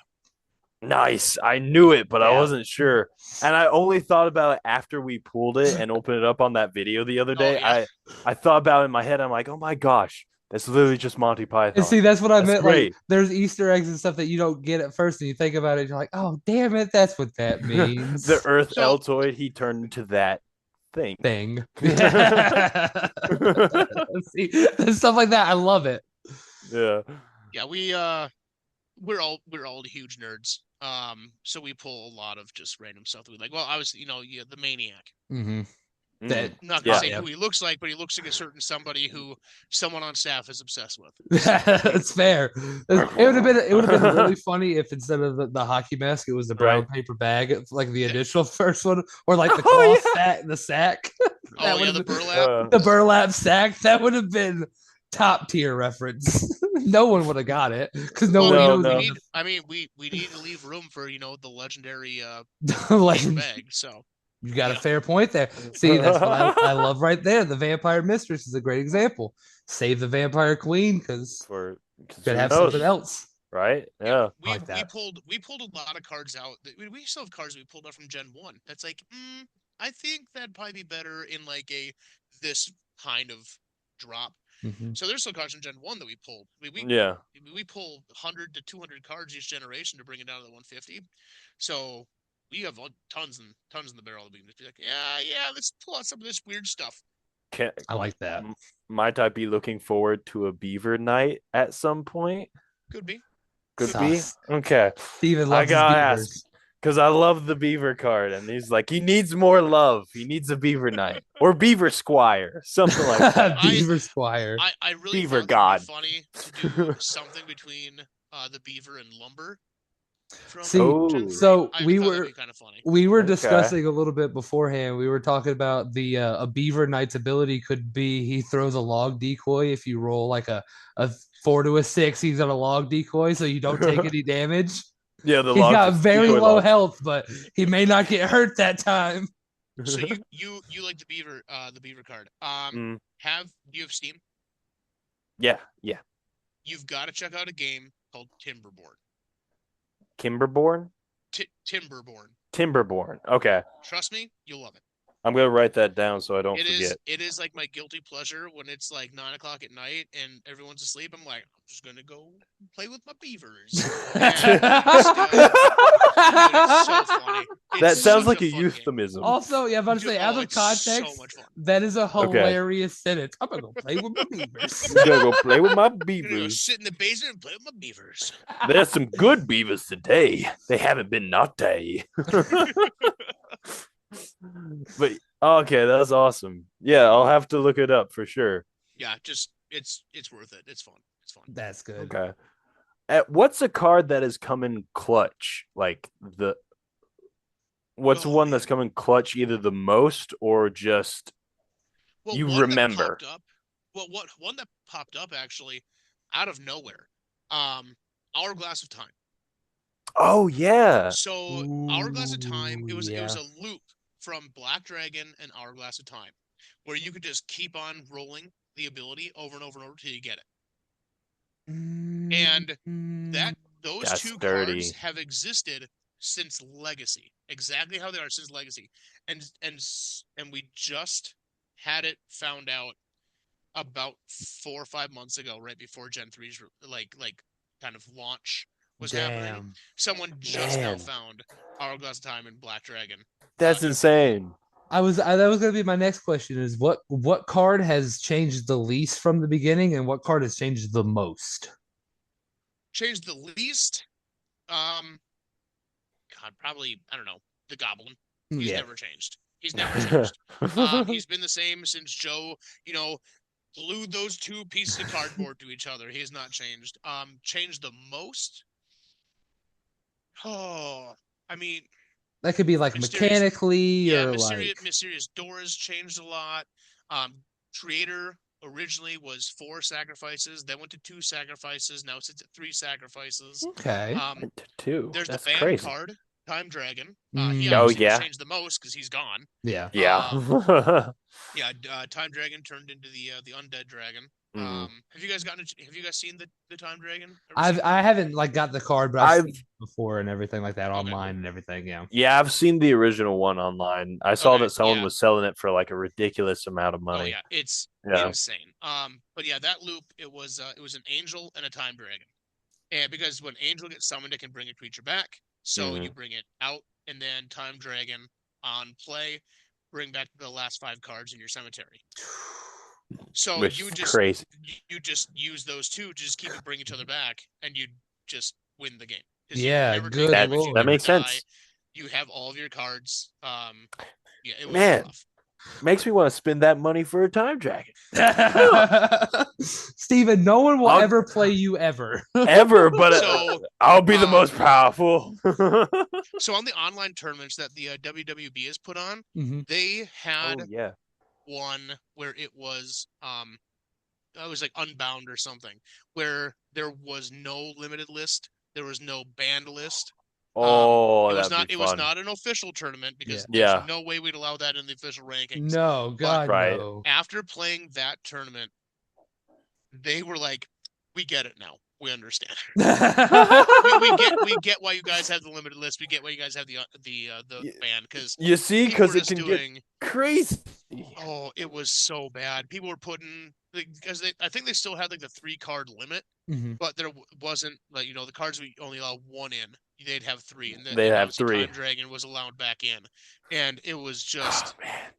Speaker 1: Nice. I knew it, but I
Speaker 2: Yeah.
Speaker 1: wasn't sure. And I only thought about it after we pulled it and opened it up on that video the other
Speaker 3: Oh
Speaker 1: day.
Speaker 3: yeah.
Speaker 1: I thought about it in my head. I'm like, oh my gosh, that's literally just Monty
Speaker 2: And
Speaker 1: Python.
Speaker 2: see, that's what I
Speaker 1: That's
Speaker 2: meant. Like,
Speaker 1: great.
Speaker 2: there's Easter eggs and stuff that you don't get at first, and you think about it, you're like, oh, damn it, that's what that
Speaker 1: The
Speaker 2: means.
Speaker 1: Earth
Speaker 3: So
Speaker 1: Altoid, he turned into that thing.
Speaker 2: Thing. See, stuff like that, I love it.
Speaker 1: Yeah.
Speaker 3: yeah, we're all huge nerds. So we pull a lot of just random stuff that we like. Well, I was, yeah, the maniac.
Speaker 2: Mm-hmm. That,
Speaker 1: Mm.
Speaker 3: I'm not gonna
Speaker 2: oh
Speaker 1: Yeah.
Speaker 3: say
Speaker 2: yeah,
Speaker 3: who he looks like, but he looks like a certain somebody who someone on staff is obsessed with. So
Speaker 2: it's fair. It would have been really funny if instead of the hockey mask, it was the brown
Speaker 1: Right.
Speaker 2: paper bag, like the
Speaker 3: yeah.
Speaker 2: initial first one, or like the cloth
Speaker 1: Oh
Speaker 2: sack, the sack.
Speaker 3: Oh
Speaker 2: That would
Speaker 3: yeah,
Speaker 2: have
Speaker 3: the
Speaker 2: been
Speaker 1: yeah.
Speaker 3: burlap.
Speaker 2: the burlap sack. That would have been top tier reference. No one would have got it because no
Speaker 3: Well,
Speaker 2: one
Speaker 1: No,
Speaker 2: knows
Speaker 3: we
Speaker 1: no.
Speaker 3: need. I mean, we need to leave room for the legendary
Speaker 2: the
Speaker 3: paper
Speaker 2: legend.
Speaker 3: bag. So
Speaker 2: You got a
Speaker 3: yeah,
Speaker 2: fair point there. See, that's what I love right there. The vampire mistress is a great example. Save the vampire queen because
Speaker 1: For because
Speaker 2: could
Speaker 1: who
Speaker 2: have something
Speaker 1: knows,
Speaker 2: else.
Speaker 1: right?
Speaker 3: yeah.
Speaker 1: Yeah.
Speaker 2: I like that.
Speaker 3: We pulled a lot of cards out. We still have cards that we pulled out from Gen 1. That's like, I think that'd probably be better in like a this kind of drop.
Speaker 2: Mm-hmm.
Speaker 3: So there's still cards from Gen 1 that we pulled.
Speaker 1: Yeah.
Speaker 3: We pull 100 to 200 cards each generation to bring it down to the 150. So we have tons and tons in the barrel. We can just be like, yeah, let's pull out some of this weird stuff.
Speaker 1: Can
Speaker 2: I like that.
Speaker 1: might I be looking forward to a beaver night at some point?
Speaker 3: Could be.
Speaker 1: Could
Speaker 3: Could be.
Speaker 1: be.
Speaker 2: Sus.
Speaker 1: Okay.
Speaker 2: Steven
Speaker 1: I
Speaker 2: loves his
Speaker 1: gotta ask
Speaker 2: beavers.
Speaker 1: because I love the beaver card, and he's like, he needs more love. He needs a beaver night or beaver squire, something like that.
Speaker 3: I
Speaker 2: Beaver Squire.
Speaker 3: I really
Speaker 1: Beaver
Speaker 3: thought that would be
Speaker 1: god.
Speaker 3: funny to do something between the beaver and lumber from
Speaker 2: See,
Speaker 3: Gen
Speaker 1: Oh,
Speaker 3: 3.
Speaker 2: so
Speaker 3: I thought that'd be kind of funny.
Speaker 2: we were
Speaker 1: okay.
Speaker 2: discussing a little bit beforehand. We were talking about the a beaver knight's ability could be he throws a log decoy if you roll like a 4 to a 6. He's on a log decoy, so you don't take any damage.
Speaker 1: Yeah, the
Speaker 2: He's
Speaker 1: log,
Speaker 2: got very
Speaker 1: decoy
Speaker 2: low
Speaker 1: log.
Speaker 2: health, but he may not get hurt that time.
Speaker 3: So you like the beaver card.
Speaker 1: Mm,
Speaker 3: Do you have Steam?
Speaker 1: yeah, yeah.
Speaker 3: You've got to check out a game called Timberborn.
Speaker 1: Kimberborn,
Speaker 3: Timberborn.
Speaker 1: Timberborn. Okay.
Speaker 3: Trust me, you'll love it.
Speaker 1: I'm gonna write that down so I don't
Speaker 3: It
Speaker 1: forget.
Speaker 3: is like my guilty pleasure when it's like 9 o'clock at night and everyone's asleep. I'm like, I'm just gonna go play with my beavers, and dude, it's so funny.
Speaker 1: That
Speaker 3: It's
Speaker 1: sounds
Speaker 3: such
Speaker 1: like
Speaker 3: a
Speaker 1: a
Speaker 3: fun game.
Speaker 1: euphemism.
Speaker 2: Also, yeah, I'm about to
Speaker 3: Dude,
Speaker 2: say, out
Speaker 3: oh,
Speaker 2: of
Speaker 3: it's so
Speaker 2: context,
Speaker 3: much fun.
Speaker 2: that is a
Speaker 1: Okay.
Speaker 2: hilarious sentence. I'm gonna go play with my beavers.
Speaker 1: I'm gonna go play with my
Speaker 3: I'm gonna go
Speaker 1: beavers.
Speaker 3: sit in the basement and play with my beavers.
Speaker 1: There's some good beavers today. They haven't been naughty. But okay, that's awesome. Yeah, I'll have to look it up for sure.
Speaker 3: Yeah, just it's worth it. It's fun. It's fun.
Speaker 2: That's good.
Speaker 1: Okay. What's a card that has come in clutch? Like what's
Speaker 3: Oh,
Speaker 1: one
Speaker 3: man.
Speaker 1: that's come in clutch either the most or just
Speaker 3: Well,
Speaker 1: you
Speaker 3: one
Speaker 1: remember?
Speaker 3: that popped up. Well, what one that popped up actually out of nowhere. Hourglass of Time.
Speaker 1: Oh yeah.
Speaker 3: So Hourglass of Time,
Speaker 2: Ooh,
Speaker 3: it was
Speaker 2: yeah.
Speaker 3: a loop from Black Dragon and Hourglass of Time, where you could just keep on rolling the ability over and over and over till you get it. And those
Speaker 1: That's
Speaker 3: two
Speaker 1: dirty.
Speaker 3: cards have existed since Legacy, exactly how they are since Legacy, and we just had it found out about 4 or 5 months ago, right before Gen 3's like kind of launch was happening.
Speaker 2: Damn.
Speaker 3: Someone just now
Speaker 1: Man.
Speaker 3: found Hourglass of Time and Black Dragon.
Speaker 1: That's insane.
Speaker 2: That was gonna be my next question: is what card has changed the least from the beginning, and what card has changed the most?
Speaker 3: Changed the least. God, probably I don't know. The Goblin. He's
Speaker 2: Yeah.
Speaker 3: never changed. He's never changed. He's been the same since Joe, glued those two pieces of cardboard to each other. He has not changed. Changed the most. Oh, I mean,
Speaker 2: That could be like
Speaker 3: Mysterious,
Speaker 2: mechanically
Speaker 3: yeah,
Speaker 2: or like
Speaker 3: Mysterious Doors changed a lot. Creator originally was 4 sacrifices, then went to 2 sacrifices. Now it's at 3 sacrifices.
Speaker 2: okay.
Speaker 1: Two.
Speaker 3: There's
Speaker 1: That's
Speaker 3: the ban
Speaker 1: crazy.
Speaker 3: card, Time Dragon.
Speaker 2: Mm.
Speaker 3: He
Speaker 1: Oh,
Speaker 3: obviously was
Speaker 1: yeah.
Speaker 3: changed the most because he's gone.
Speaker 2: Yeah.
Speaker 1: Yeah.
Speaker 3: Yeah, Time Dragon turned into the Undead Dragon.
Speaker 1: Mhm.
Speaker 3: Have you guys seen the Time Dragon?
Speaker 2: I haven't like got the card, but I've
Speaker 1: I've
Speaker 2: seen it before and everything like that
Speaker 3: Okay.
Speaker 2: online and everything. Yeah.
Speaker 1: Yeah, I've seen the original one online. I saw
Speaker 3: Okay,
Speaker 1: that someone
Speaker 3: yeah.
Speaker 1: was selling it for like a ridiculous amount of
Speaker 3: Oh
Speaker 1: money.
Speaker 3: yeah, it's
Speaker 1: Yeah.
Speaker 3: insane. But yeah, that loop it was an angel and a time dragon, and because when angel gets summoned, it can bring a creature back. So
Speaker 1: Mhm.
Speaker 3: you bring it out, and then time dragon on play, bring back the last 5 cards in your cemetery. So
Speaker 1: Which
Speaker 3: you
Speaker 1: is
Speaker 3: just
Speaker 1: crazy.
Speaker 3: you just use those two to just keep it bring each other back, and you just win the game. 'Cause you
Speaker 2: Yeah,
Speaker 3: never take
Speaker 2: good
Speaker 3: damage, you
Speaker 2: lord.
Speaker 1: That
Speaker 3: never
Speaker 1: makes
Speaker 3: die,
Speaker 1: sense.
Speaker 3: You have all of your cards. Yeah, it was
Speaker 1: Man.
Speaker 3: rough.
Speaker 1: Makes me want to spend that money for a time dragon.
Speaker 2: Steven, no one will
Speaker 1: I'll-
Speaker 2: ever play you ever.
Speaker 1: Ever, but
Speaker 3: So,
Speaker 1: I'll be the most powerful.
Speaker 3: So on the online tournaments that the WWB has put on,
Speaker 2: Mhm.
Speaker 3: they had
Speaker 1: Oh yeah.
Speaker 3: one where it was like Unbound or something, where there was no limited list, there was no banned list.
Speaker 1: Oh,
Speaker 3: it
Speaker 1: that'd
Speaker 3: was
Speaker 1: be fun.
Speaker 3: not an official tournament because
Speaker 2: Yeah.
Speaker 3: there's
Speaker 1: Yeah.
Speaker 3: no way we'd allow that in the official rankings.
Speaker 2: No, God,
Speaker 1: Right.
Speaker 2: no.
Speaker 3: After playing that tournament, they were like, "We get it now. We understand. we get why you guys have the limited list. We get why you guys have the ban because
Speaker 1: You see,
Speaker 3: people were
Speaker 1: because it
Speaker 3: just
Speaker 1: can
Speaker 3: doing."
Speaker 1: get crazy.
Speaker 3: Oh, it was so bad. People were putting because I think they still had like the 3-card limit,
Speaker 2: Mhm.
Speaker 3: but there wasn't like the cards we only allow 1 in. They'd have 3, and
Speaker 1: They'd have
Speaker 3: obviously
Speaker 1: 3.
Speaker 3: Time Dragon was allowed back in, and it was just
Speaker 1: Oh, man.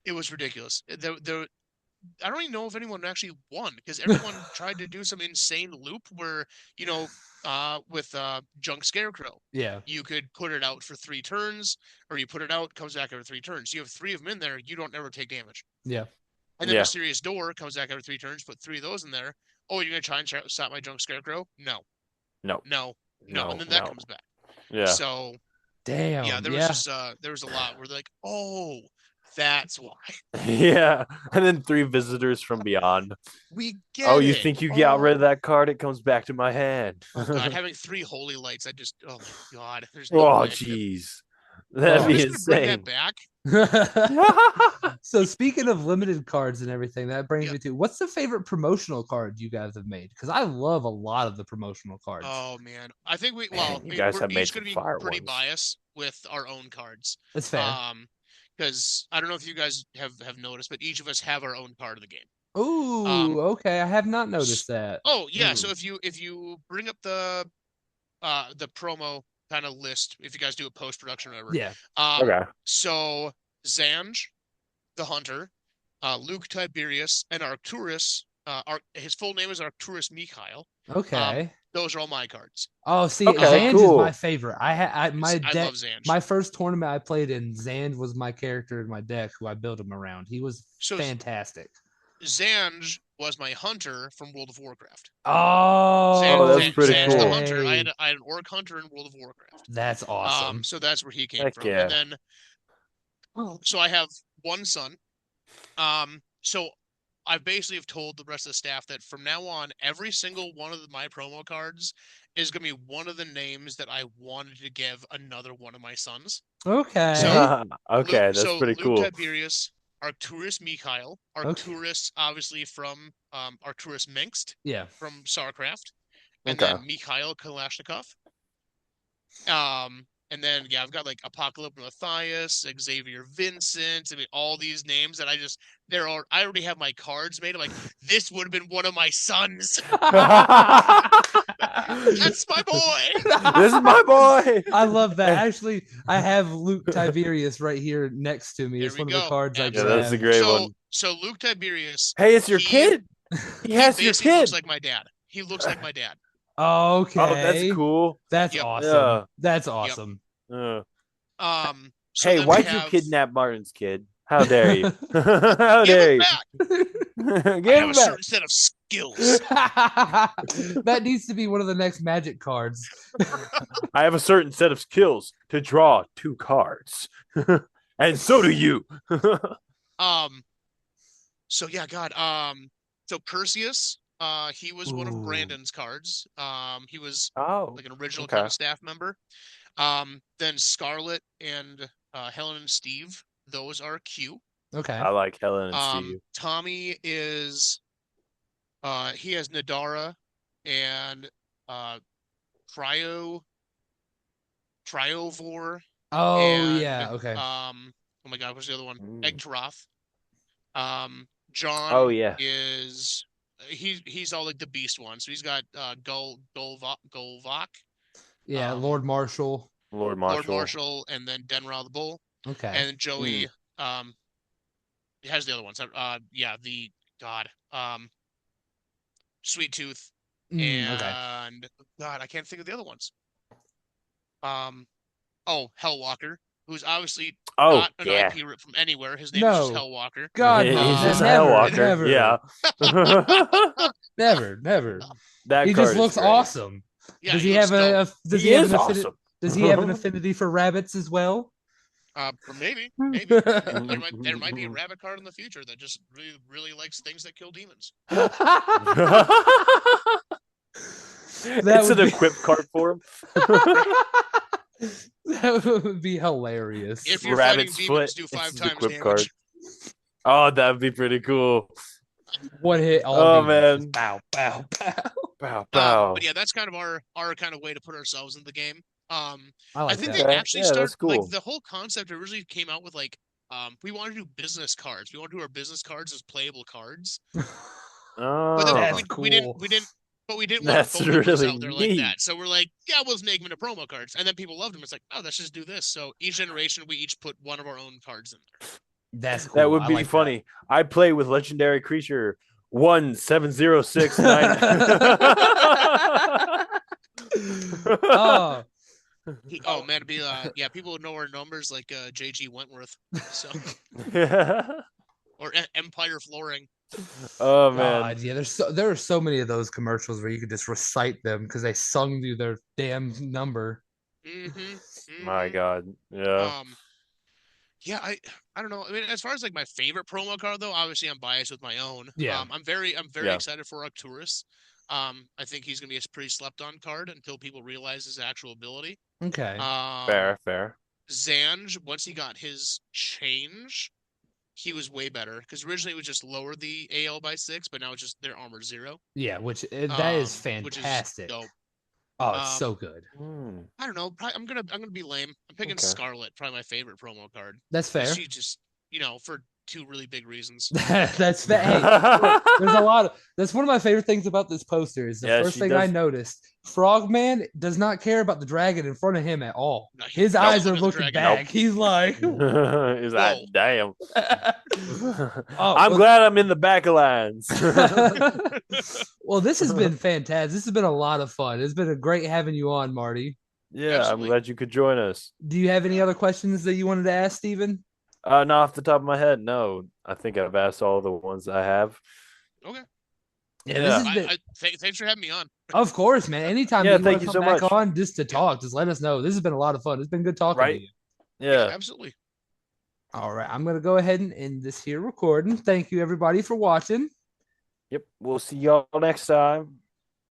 Speaker 3: it was ridiculous. I don't even know if anyone actually won because everyone tried to do some insane loop where with Junk Scarecrow.
Speaker 2: Yeah.
Speaker 3: You could put it out for 3 turns, or you put it out, comes back every 3 turns. You have 3 of them in there, you don't ever take damage.
Speaker 2: Yeah.
Speaker 3: And then
Speaker 1: Yeah.
Speaker 3: Mysterious Door comes back every 3 turns, put 3 of those in there. Oh, you're gonna try and stop my Junk Scarecrow? No.
Speaker 1: No.
Speaker 3: And then that comes back.
Speaker 1: Yeah.
Speaker 3: So
Speaker 2: Damn.
Speaker 3: yeah, there was just there was a lot where they're like, oh, that's why.
Speaker 1: Yeah. And then 3 visitors from beyond.
Speaker 3: We get
Speaker 1: Oh, you
Speaker 3: it.
Speaker 1: think you got rid of that card? It comes back to my hand.
Speaker 3: Oh god, having 3 holy lights, oh my god, there's no
Speaker 1: Oh,
Speaker 3: way.
Speaker 1: jeez. That'd
Speaker 2: Oh.
Speaker 1: be
Speaker 3: We're just gonna bring
Speaker 1: insane.
Speaker 3: that back.
Speaker 2: So speaking of limited cards and everything, that brings
Speaker 3: Yep.
Speaker 2: me to what's the favorite promotional card you guys have made? Because I love a lot of the promotional cards.
Speaker 3: Oh man, I think
Speaker 1: You guys
Speaker 3: we're
Speaker 1: have made
Speaker 3: each
Speaker 1: some
Speaker 3: gonna be
Speaker 1: fire
Speaker 3: pretty
Speaker 1: ones.
Speaker 3: biased with our own cards.
Speaker 2: That's fair.
Speaker 3: because I don't know if you guys have noticed, but each of us have our own card of the game.
Speaker 2: Ooh, okay. I have not
Speaker 3: S-
Speaker 2: noticed that.
Speaker 3: Oh yeah, so
Speaker 1: Hmm.
Speaker 3: if you bring up the promo kind of list, if you guys do a post production or whatever,
Speaker 2: Yeah.
Speaker 1: Okay.
Speaker 3: so Zanj, the Hunter, Luke Tiberius, and Arcturus. His full name is Arcturus Mikhail. Um,
Speaker 2: Okay.
Speaker 3: those are all my cards.
Speaker 2: Oh, see,
Speaker 1: Okay.
Speaker 3: Um,
Speaker 2: Zand is my
Speaker 1: Cool.
Speaker 2: favorite. My
Speaker 3: I
Speaker 2: deck,
Speaker 3: love Zanj.
Speaker 2: my first tournament I played in, Zand was my character in my deck who I built him around. He was
Speaker 3: So
Speaker 2: fantastic.
Speaker 3: Zanj was my hunter from World of Warcraft.
Speaker 1: Oh,
Speaker 2: Oh,
Speaker 1: that's pretty
Speaker 3: Zanj the
Speaker 1: cool.
Speaker 3: hunter.
Speaker 2: okay.
Speaker 3: I had an orc hunter in World of Warcraft.
Speaker 2: That's awesome.
Speaker 3: So that's where he came
Speaker 1: Heck
Speaker 3: from. And
Speaker 1: yeah.
Speaker 3: then so I have one son. So I basically have told the rest of the staff that from now on, every single one of my promo cards is going to be one of the names that I wanted to give another one of my sons. So
Speaker 2: Okay.
Speaker 1: Okay, that's pretty
Speaker 3: Luke
Speaker 1: cool.
Speaker 3: Tiberius, Arcturus Mikhail,
Speaker 2: Okay.
Speaker 3: Arcturus obviously from Arcturus Minxed
Speaker 2: Yeah.
Speaker 3: from StarCraft, and
Speaker 1: Okay.
Speaker 3: then Mikhail Kalashnikov. And then yeah, I've got like Apocalypse Matthias, Xavier Vincent. I mean, all these names that I already have my cards made. I'm like, this would have been one of my sons. That's my boy.
Speaker 1: This is my boy.
Speaker 2: I love that. Actually, I have Luke Tiberius right here next to me.
Speaker 3: There
Speaker 2: It's
Speaker 3: we
Speaker 2: one of the
Speaker 3: go.
Speaker 2: cards I
Speaker 1: Yeah, that's a
Speaker 3: Absolutely.
Speaker 2: grabbed.
Speaker 1: great one.
Speaker 3: So Luke Tiberius,
Speaker 1: Hey, it's your
Speaker 3: he
Speaker 1: kid. He
Speaker 3: he
Speaker 1: has your
Speaker 3: basically looks
Speaker 1: kid.
Speaker 3: like my dad. He looks like my dad.
Speaker 1: Oh, that's
Speaker 2: Okay.
Speaker 1: cool.
Speaker 2: That's
Speaker 3: Yep.
Speaker 2: awesome.
Speaker 1: Yeah.
Speaker 2: That's
Speaker 3: Yep.
Speaker 2: awesome.
Speaker 1: Uh,
Speaker 3: So
Speaker 1: hey,
Speaker 3: then we
Speaker 1: why'd you
Speaker 3: have
Speaker 1: kidnap Martin's kid? How dare you? How
Speaker 3: give
Speaker 1: dare
Speaker 3: him
Speaker 1: you?
Speaker 3: back. I
Speaker 1: Give
Speaker 3: have
Speaker 1: him
Speaker 3: a
Speaker 1: back.
Speaker 3: certain set of skills.
Speaker 2: That needs to be one of the next Magic cards.
Speaker 1: I have a certain set of skills to draw 2 cards. And so do you.
Speaker 3: Um, so yeah, God. So Perseus, he was one of
Speaker 2: Ooh.
Speaker 3: Brandon's cards. He was
Speaker 1: Oh,
Speaker 3: like an original kind
Speaker 1: okay.
Speaker 3: of staff member. Then Scarlet and Helen and Steve, those are Q.
Speaker 2: Okay.
Speaker 1: I like Helen and Steve.
Speaker 3: Tommy is he has Nadara and uh Cryo Cryovore
Speaker 2: Oh
Speaker 3: and
Speaker 2: yeah. Okay.
Speaker 3: oh my God, what's the other one?
Speaker 1: Mm.
Speaker 3: Egtaroth.
Speaker 1: Oh,
Speaker 3: John
Speaker 1: yeah.
Speaker 3: is he's all like the beast one. So he's got Golvok,
Speaker 2: Yeah.
Speaker 3: um,
Speaker 2: Lord Marshall.
Speaker 1: Lord
Speaker 3: Lord
Speaker 1: Marshall.
Speaker 3: Marshall, and then Denra the Bull,
Speaker 2: Okay.
Speaker 3: and Joey.
Speaker 1: Mm.
Speaker 3: Has the other ones. Yeah, the God, Sweet Tooth,
Speaker 2: Okay.
Speaker 3: and God, I can't think of the other ones. Um, oh, Hellwalker, who's obviously
Speaker 1: Oh,
Speaker 3: not an
Speaker 1: yeah.
Speaker 3: IP rip from anywhere. His name is just
Speaker 2: No.
Speaker 3: Hellwalker.
Speaker 2: God,
Speaker 1: He's just a
Speaker 2: never,
Speaker 1: Hellwalker.
Speaker 2: never,
Speaker 1: Yeah.
Speaker 2: never.
Speaker 1: That
Speaker 2: He just
Speaker 1: card is
Speaker 2: looks
Speaker 1: great.
Speaker 2: awesome.
Speaker 3: Yeah,
Speaker 2: Does
Speaker 3: he
Speaker 2: he
Speaker 3: looks
Speaker 2: have
Speaker 3: dope.
Speaker 2: does he
Speaker 1: He
Speaker 2: have
Speaker 1: is
Speaker 2: an affinity?
Speaker 1: awesome.
Speaker 2: Does he have an affinity for rabbits as well?
Speaker 3: Or maybe. I mean, there might be a rabbit card in the future that just really likes things that kill demons.
Speaker 2: That
Speaker 1: It's
Speaker 2: would
Speaker 1: an
Speaker 2: be
Speaker 1: equip card for him.
Speaker 2: that would be hilarious.
Speaker 3: If you're fighting
Speaker 1: Rabbit's
Speaker 3: demons,
Speaker 1: foot.
Speaker 3: do
Speaker 1: It's
Speaker 3: 5
Speaker 1: his
Speaker 3: times
Speaker 1: equip card.
Speaker 3: damage.
Speaker 1: Oh, that'd be pretty cool.
Speaker 2: One hit, all
Speaker 1: Oh,
Speaker 2: demons.
Speaker 1: man.
Speaker 2: Just pow, pow, pow.
Speaker 1: Bow, bow.
Speaker 3: But yeah, that's kind of our kind of way to put ourselves in the game.
Speaker 2: I
Speaker 3: I
Speaker 2: like
Speaker 3: think
Speaker 2: that.
Speaker 3: they
Speaker 1: Okay.
Speaker 3: actually
Speaker 1: Yeah,
Speaker 3: started
Speaker 1: that's
Speaker 3: like
Speaker 1: cool.
Speaker 3: the whole concept originally came out with like we want to do business cards. We want to do our business cards as playable cards. But then
Speaker 1: Oh,
Speaker 2: That's cool.
Speaker 3: we didn't want to
Speaker 1: that's
Speaker 3: throw numbers
Speaker 1: really
Speaker 3: out there like
Speaker 1: neat.
Speaker 3: that. So we're like, yeah, we'll just make them into promo cards. And then people loved them. It's like, oh, let's just do this. So each generation we each put one of our own cards in there.
Speaker 2: That's cool.
Speaker 1: That would
Speaker 2: I
Speaker 1: be
Speaker 2: like
Speaker 1: funny. I play with legendary creature 17069.
Speaker 2: that. Oh,
Speaker 3: Oh man, it'd be yeah, people would know our numbers like JG Wentworth. So or Empire Flooring.
Speaker 1: Oh man.
Speaker 2: God, yeah. There are so many of those commercials where you could just recite them because they sung you their damn number.
Speaker 3: Mm-hmm.
Speaker 1: My
Speaker 3: Mm-hmm.
Speaker 1: God. Yeah.
Speaker 3: Yeah, I don't know. I mean, as far as like my favorite promo card though, obviously I'm biased with my own.
Speaker 2: Yeah.
Speaker 3: I'm very
Speaker 1: Yeah.
Speaker 3: excited for Arcturus. I think he's gonna be a pretty slept on card until people realize his actual ability.
Speaker 2: Okay.
Speaker 3: Um,
Speaker 1: Fair, fair.
Speaker 3: Zanj, once he got his change, he was way better because originally it was just lower the AL by 6, but now it's just their armor 0.
Speaker 2: Yeah, that is
Speaker 3: Which is
Speaker 2: fantastic.
Speaker 3: dope.
Speaker 2: Oh, it's so good.
Speaker 3: I don't know. Probably, I'm gonna be lame. I'm picking
Speaker 1: Okay.
Speaker 3: Scarlet, probably my favorite promo card.
Speaker 2: That's fair.
Speaker 3: She just, for two really big reasons.
Speaker 2: That's hey, look, there's a lot of that's one of my favorite things about this poster is the
Speaker 1: Yeah,
Speaker 2: first
Speaker 1: she
Speaker 2: thing I
Speaker 1: does.
Speaker 2: noticed. Frogman does not care about the dragon in front of him at all.
Speaker 3: No, he
Speaker 2: His
Speaker 3: doesn't
Speaker 2: eyes are
Speaker 3: look at the
Speaker 2: looking
Speaker 3: dragon.
Speaker 2: back. He's like,
Speaker 1: He's like,
Speaker 3: Whoa.
Speaker 1: damn.
Speaker 2: oh,
Speaker 1: I'm glad I'm in the back of lines.
Speaker 2: well, this has been fantastic. This has been a lot of fun. It's been a great having you on, Marty.
Speaker 1: Yeah,
Speaker 3: Absolutely.
Speaker 1: I'm glad you could join us.
Speaker 2: Do you have any other questions that you wanted to ask, Steven?
Speaker 1: Not off the top of my head, no. I think I've asked all the ones I have.
Speaker 3: Okay.
Speaker 2: Yeah,
Speaker 1: Yeah.
Speaker 2: this has been.
Speaker 3: Thanks for having me on.
Speaker 2: Of course, man. Anytime
Speaker 1: Yeah,
Speaker 2: that you want
Speaker 1: thank
Speaker 2: to
Speaker 1: you
Speaker 2: come
Speaker 1: so
Speaker 2: back
Speaker 1: much.
Speaker 2: on just to talk, just let us know. This has been a lot of fun. It's been good talking to
Speaker 1: Right?
Speaker 2: you.
Speaker 3: Yeah,
Speaker 1: Yeah.
Speaker 3: absolutely.
Speaker 2: All right, I'm gonna go ahead and end this here recording. Thank you, everybody, for watching.
Speaker 1: Yep. We'll see y'all next time.